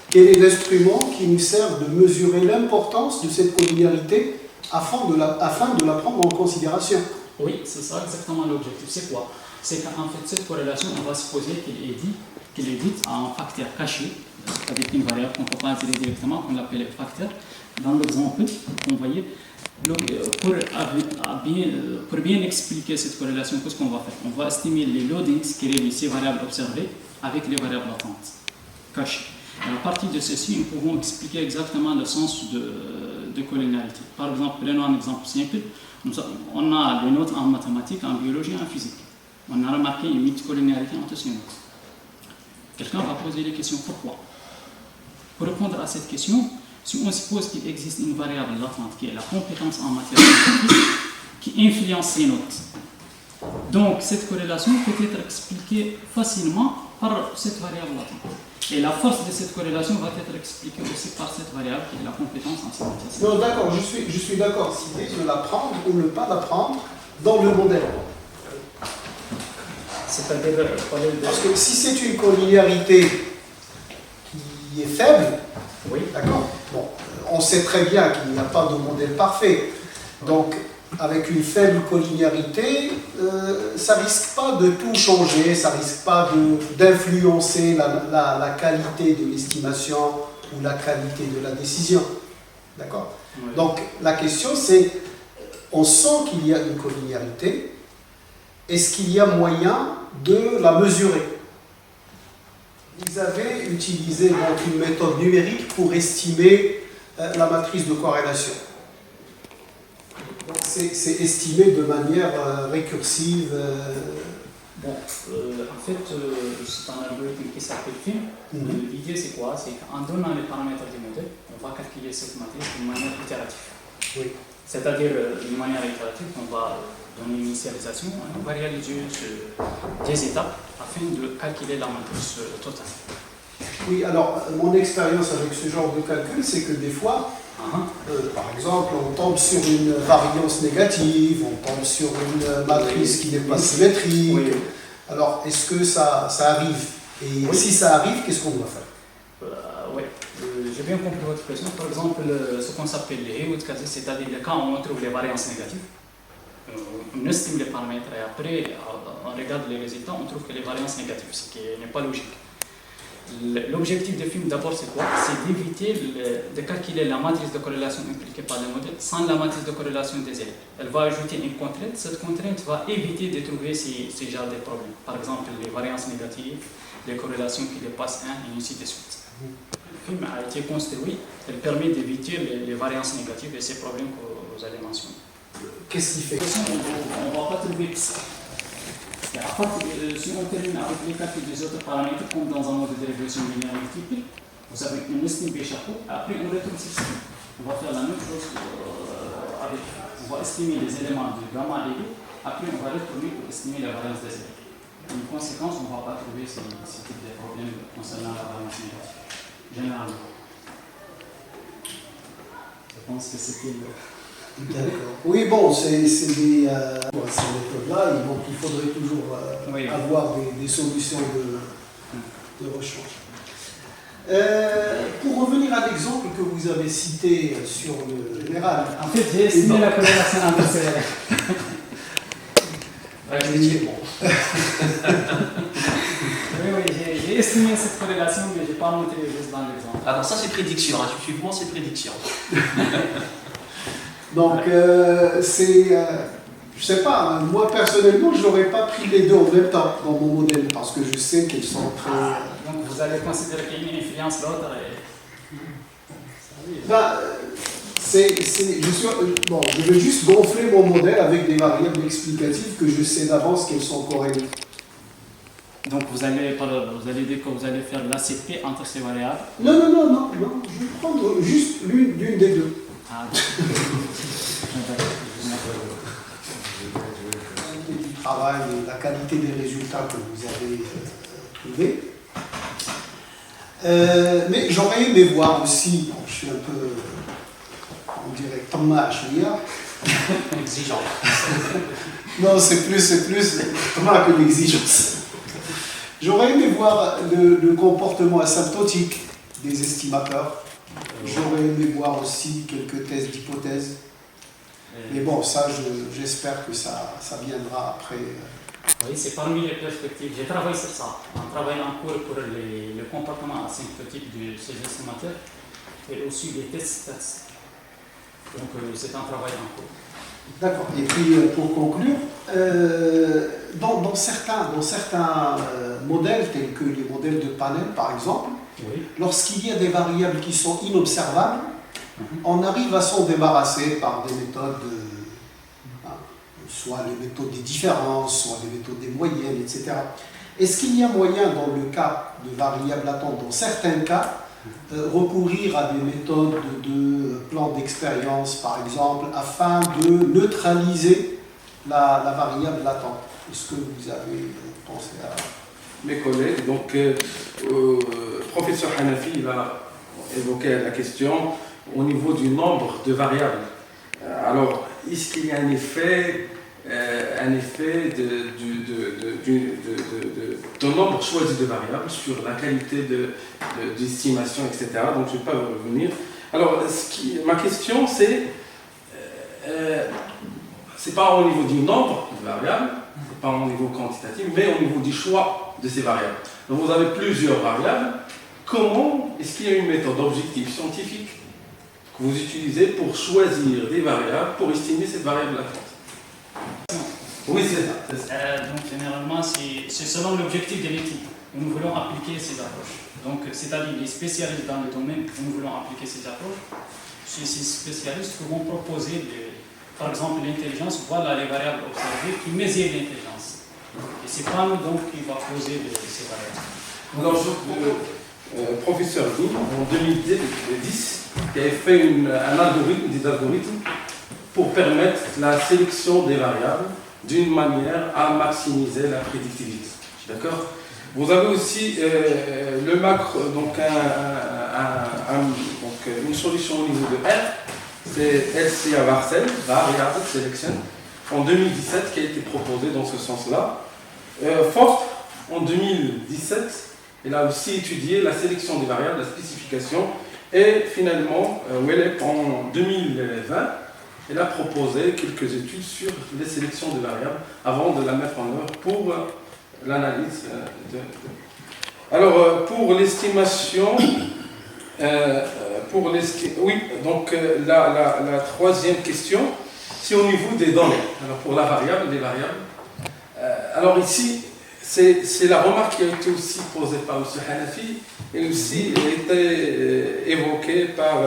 Quel est l'instrument qui nous sert de mesurer l'importance de cette collinéarité afin de la prendre en considération?
Oui, c'est ça exactement l'objectif. C'est quoi? C'est qu'en fait, cette corrélation, on va supposer qu'elle est dite à un facteur caché, avec une variable qu'on ne peut pas insérer directement, qu'on l'appelle facteur. Dans l'exemple, on voyait, pour bien expliquer cette corrélation, qu'est-ce qu'on va faire? On va estimer les loadings qui relient ces variables observées avec les variables latentes, cachées. Et à partir de ceci, nous pouvons expliquer exactement le sens de collinéarité. Par exemple, prenons un exemple simple. On a les notes en mathématiques, en biologie et en physique. On a remarqué une multicollinéarité entre ces notes. Quelqu'un va poser la question pourquoi? Pour répondre à cette question, si on suppose qu'il existe une variable latente qui est la compétence en matière scientifique qui influence ces notes. Donc cette corrélation peut être expliquée facilement par cette variable latente. Et la force de cette corrélation va être expliquée aussi par cette variable qui est la compétence en scientifique.
Non, d'accord, je suis d'accord. C'est de la prendre ou ne pas la prendre dans le modèle.
C'est-à-dire,
parce que si c'est une collinéarité qui est faible,
oui,
d'accord, bon, on sait très bien qu'il n'y a pas de modèle parfait. Donc, avec une faible collinéarité, ça ne risque pas de tout changer, ça ne risque pas d'influencer la qualité de l'estimation ou la qualité de la décision. D'accord? Oui. Donc, la question c'est, on sent qu'il y a une collinéarité, est-ce qu'il y a moyen de la mesurer? Vous avez utilisé donc une méthode numérique pour estimer la matrice de corrélation. C'est estimé de manière récursive.
Bon, en fait, c'est un algorithme qui s'appelle FIM. L'idée, c'est quoi? C'est qu'en donnant les paramètres du modèle, on va calculer cette matrice d'une manière itérative.
Oui.
C'est-à-dire, d'une manière itérative, on va donner une initialisation, on va réaliser des étapes afin de calculer la matrice totale.
Oui, alors mon expérience avec ce genre de calcul, c'est que des fois, par exemple, on tombe sur une variance négative, on tombe sur une matrice qui n'est pas symétrique.
Oui.
Alors, est-ce que ça arrive? Et si ça arrive, qu'est-ce qu'on doit faire?
Oui, j'ai bien compris votre question. Par exemple, ce qu'on s'appelle les Hewitt cases, c'est-à-dire le cas où on trouve les variances négatives. On estime les paramètres et après, on regarde les résultats, on trouve que les variances négatives, ce qui n'est pas logique. L'objectif du film d'abord c'est quoi? C'est d'éviter de calculer la matrice de corrélation impliquée par le modèle sans la matrice de corrélation des élèves. Elle va ajouter une contrainte, cette contrainte va éviter de trouver ces genres de problèmes. Par exemple les variances négatives, les corrélations qui dépassent 1 et ainsi de suite. Le film a été construit, elle permet d'éviter les variances négatives et ces problèmes que vous allez mentionner.
Qu'est-ce qu'il fait?
On ne va pas trouver ça. Et à part, si on termine avec les calculs des autres paramètres, comme dans un mode de régression linéaire multiple, vous avez une estime B chapeau, après on retrouve ceci. On va faire la même chose avec. On va estimer les éléments du gamma et B, après on va retourner pour estimer la variance des élèves. En conséquence, on ne va pas trouver ce type de problème concernant la variance négative, généralement. Je pense que c'était le.
D'accord. Oui, bon, c'est ces méthodes-là, donc il faudrait toujours avoir des solutions de rechange. Pour revenir à l'exemple que vous avez cité sur le général.
En fait, j'ai estimé la corrélation entre ces élèves. Oui, j'ai estimé cette corrélation, mais je n'ai pas montré juste dans l'exemple.
Alors ça c'est prédiction, intuitivement c'est prédiction.
Donc, je sais pas, moi personnellement, je n'aurais pas pris les deux en même temps dans mon modèle parce que je sais qu'ils sont très.
Donc, vous allez considérer qu'une influence l'autre
je vais juste gonfler mon modèle avec des variables explicatives que je sais d'avance qu'elles sont corrélées.
Donc, vous allez dire que vous allez faire l'ACP entre ces variables.
Non, je vais prendre juste l'une des deux.
Ah,
du travail et la qualité des résultats que vous avez trouvés. Mais j'aurais aimé voir aussi, je suis un peu, on dirait,
Exigeant.
non, c'est plus que l'exigence. J'aurais aimé voir le comportement asymptotique des estimateurs. J'aurais aimé voir aussi quelques tests d'hypothèse. Mais bon, ça, j'espère que ça viendra après.
Oui, c'est parmi les perspectives. J'ai travaillé sur ça. On travaille en cours pour le comportement asymptotique de ces estimateurs et aussi les tests statistiques. Donc, c'est un travail en cours.
D'accord. Et puis, pour conclure, dans certains modèles, tels que les modèles de panel, par exemple, lorsqu'il y a des variables qui sont inobservables, on arrive à s'en débarrasser par des méthodes, soit les méthodes des différences, soit les méthodes des moyennes, etc. Est-ce qu'il y a moyen, dans le cas de variables latentes, dans certains cas, recourir à des méthodes de plan d'expérience, par exemple, afin de neutraliser la variable latente? Est-ce que vous avez pensé à...
Mes collègues, donc professeur Hanafi il a évoqué la question au niveau du nombre de variables. Alors, est-ce qu'il y a un effet de nombre choisi de variables sur la qualité d'estimation, etc. Donc, je ne vais pas revenir. Alors, ma question, c'est pas au niveau du nombre de variables, c'est pas au niveau quantitatif, mais au niveau du choix de ces variables. Donc, vous avez plusieurs variables. Comment est-ce qu'il y a une méthode objective scientifique que vous utilisez pour choisir des variables, pour estimer cette variable latente? Oui, c'est ça.
Donc, généralement, c'est selon l'objectif de l'équipe. Nous voulons appliquer ces approches. Donc, c'est-à-dire les spécialistes dans le domaine, nous voulons appliquer ces approches. Ces spécialistes vont proposer, par exemple, l'intelligence. Voilà les variables observées qui mesurent l'intelligence. Et c'est pas nous donc qui va poser ces variables.
Alors, professeur Guy, en 2010, qui avait fait un algorithme, des algorithmes pour permettre la sélection des variables d'une manière à maximiser la prédictivité. D'accord? Vous avez aussi le macro, donc, une solution au niveau de R, c'est LCA Varcel, Variable Selection, en 2017 qui a été proposée dans ce sens-là. Forte, en 2017, elle a aussi étudié la sélection des variables, la spécification, et finalement, Wellep en 2020, elle a proposé quelques études sur les sélections de variables avant de la mettre en œuvre pour l'analyse Alors, pour l'estimation, oui, donc la troisième question, c'est au niveau des données. Alors, pour la variable, les variables. Alors ici, c'est la remarque qui a été aussi posée par M. Hanafi et aussi été évoquée par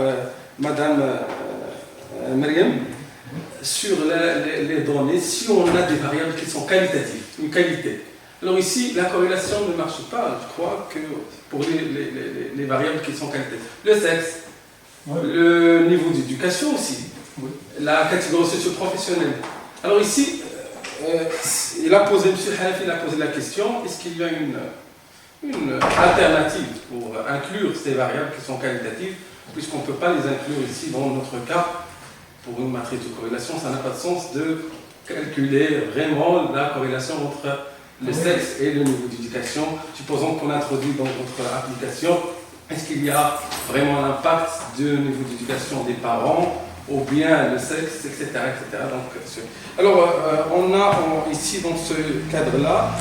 Mme Myriam sur les données, si on a des variables qui sont qualitatives, une qualité. Alors ici, la corrélation ne marche pas, je crois, que pour les variables qui sont qualitatives. Le sexe, le niveau d'éducation aussi, la catégorie socio-professionnelle. Alors ici, M. Hanafi a posé la question, est-ce qu'il y a une alternative pour inclure ces variables qui sont qualitatives, puisqu'on ne peut pas les inclure ici dans notre cas, pour une matrice de corrélation, ça n'a pas de sens de calculer vraiment la corrélation entre le sexe et le niveau d'éducation. Supposons qu'on introduit dans votre application, est-ce qu'il y a vraiment l'impact du niveau d'éducation des parents ou bien le sexe, etc. etc. Alors, on a ici, dans ce cadre-là,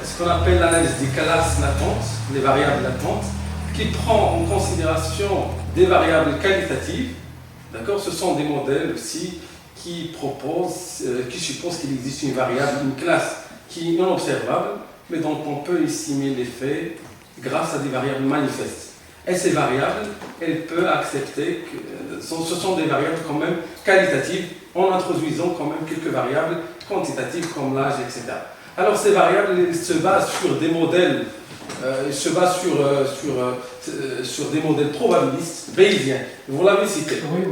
ce qu'on appelle l'analyse des classes latentes, les variables latentes, qui prend en considération des variables qualitatives. D'accord? Ce sont des modèles aussi qui supposent qu'il existe une variable, une classe qui est non observable, mais dont on peut estimer l'effet grâce à des variables manifestes. Et ces variables, elles peuvent accepter que ce sont des variables quand même qualitatives, en introduisant quand même quelques variables quantitatives comme l'âge, etc. Alors ces variables, elles se basent sur des modèles, sur des modèles probabilistes bayésiens. Vous l'avez cité.
Oui.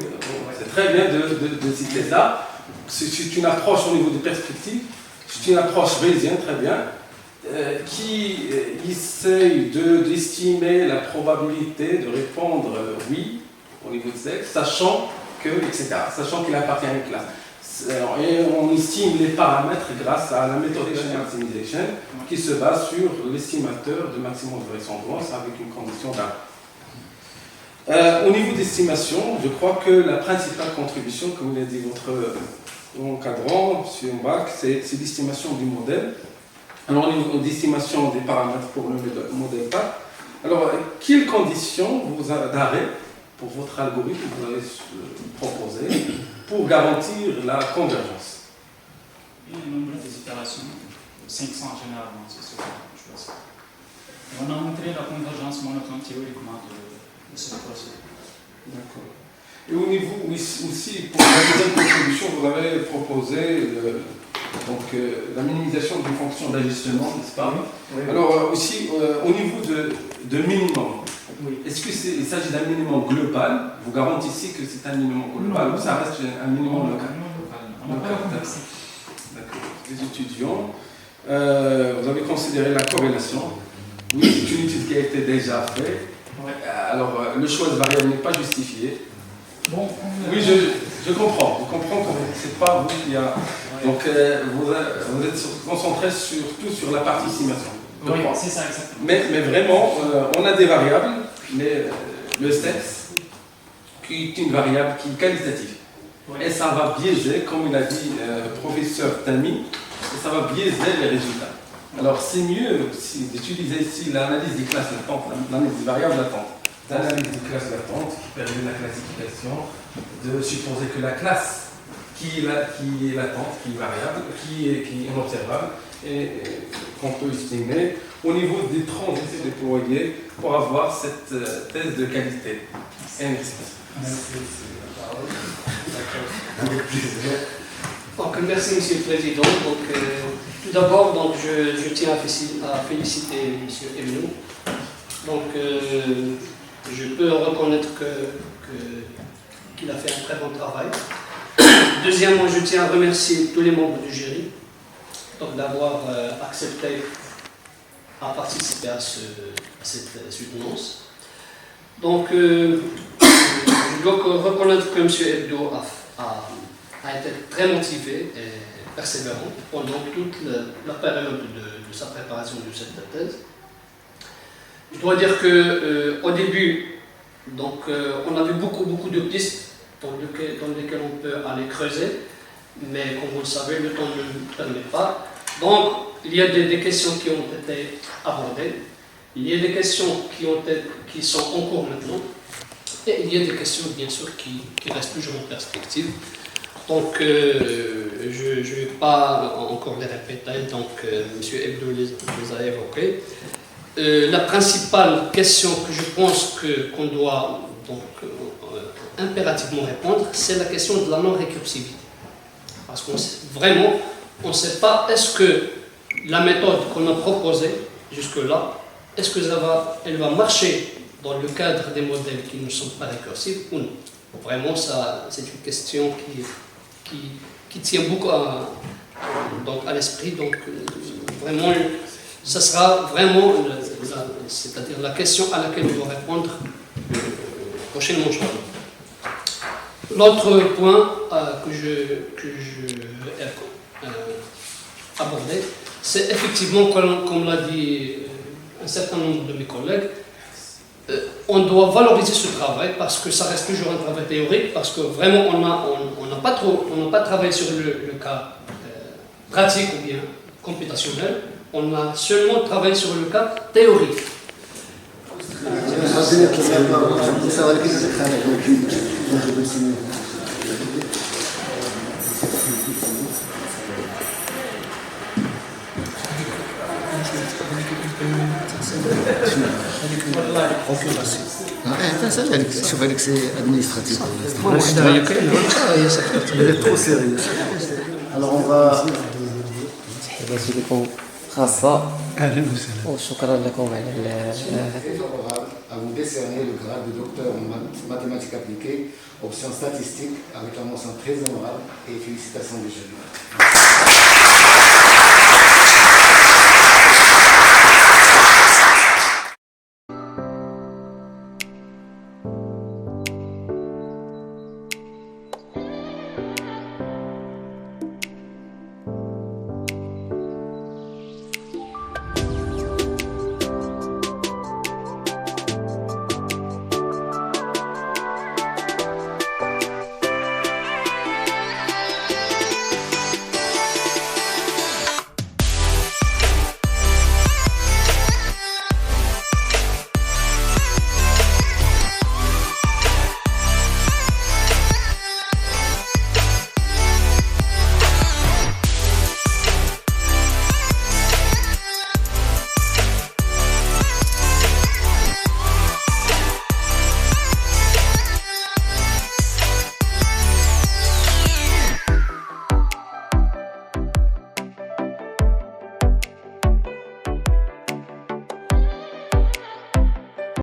C'est très bien de citer ça. C'est une approche au niveau des perspectives. C'est une approche bayésienne, très bien, qui essaye d'estimer la probabilité de répondre oui au niveau de sexe, sachant qu'il appartient à une classe. Et on estime les paramètres grâce à la méthode maximization qui se base sur l'estimateur de maximum de vraisemblance avec une condition d'un. Au niveau d'estimation, je crois que la principale contribution, comme l'a dit votre encadrant, M. Mbak, c'est l'estimation du modèle. Alors, au niveau d'estimation des paramètres pour le modèle PAC, alors, quelles conditions d'arrêt pour votre algorithme vous allez proposer pour garantir la convergence?
Il y a un nombre des itérations, 500 généralement, c'est ce que je pense. On a montré la convergence monotone théoriquement de ce procédé.
D'accord. Et au niveau aussi, pour la deuxième contribution, vous avez proposé la minimisation d'une fonction d'ajustement, n'est-ce pas? Oui. Alors aussi, au niveau de minimum, est-ce qu'il s'agit d'un minimum global? Vous garantissez que c'est un minimum global ou ça reste un minimum local? D'accord. Les étudiants, vous avez considéré la corrélation. Oui, c'est une étude qui a été déjà faite. Alors, le choix de variable n'est pas justifié.
Bon,
oui, je comprends que ce n'est pas vous qui a. Donc, vous êtes concentré surtout sur la partie estimation.
Oui, c'est ça, exactement.
Mais vraiment, on a des variables, mais le sexe, qui est une variable qui est qualitative. Oui. Et ça va biaiser, comme il a dit le professeur Tami, ça va biaiser les résultats. Alors, c'est mieux d'utiliser ici l'analyse des classes latentes, l'analyse des variables latentes. L'analyse des classes latentes qui permet la classification, de supposer que la classe qui est latente, qui est variable, qui est inobservable, et qu'on peut estimer au niveau des transitions déployées pour avoir cette thèse de qualité.
Donc, merci Monsieur le Président. Donc, tout d'abord, je tiens à féliciter Monsieur Emilou. Donc, je peux reconnaître qu'il a fait un très bon travail. Deuxièmement, je tiens à remercier tous les membres du jury d'avoir accepté à participer à cette soutenance. Donc, je dois reconnaître que M. Hebdo a été très motivé et persévérant pendant toute la période de sa préparation de cette thèse. Je dois dire qu'au début, on avait beaucoup de pistes dans lesquelles on peut aller creuser, mais comme vous le savez, le temps ne nous permet pas. Donc, il y a des questions qui ont été abordées, il y a des questions qui sont en cours maintenant, et il y a des questions, bien sûr, qui restent toujours en perspective. Donc, je ne vais pas encore les répéter, donc M. Hebdo les a évoquées. La principale question que je pense qu'on doit impérativement répondre, c'est la question de la non-récursivité. Parce qu'on vraiment, on ne sait pas est-ce que la méthode qu'on a proposée jusque-là, est-ce qu'elle va marcher dans le cadre des modèles qui ne sont pas récursifs ou non. Vraiment, c'est une question qui tient beaucoup à l'esprit. Donc, vraiment, ça sera vraiment c'est-à-dire la question à laquelle on doit répondre prochainement. L'autre point que je vais aborder, c'est effectivement, comme l'a dit un certain nombre de mes collègues, on doit valoriser ce travail parce que ça reste toujours un travail théorique, parce que vraiment on n'a pas travaillé sur le cas pratique ou bien computationnel, on a seulement travaillé sur le cas théorique.
شوف هذيك سي ادمنستراتيف.
Alors on va لكم خاصة وشكرا لكم على
à vous décerner le grade de docteur en mathématiques appliquées, option statistique, avec la mention très honorable et félicitations du jury.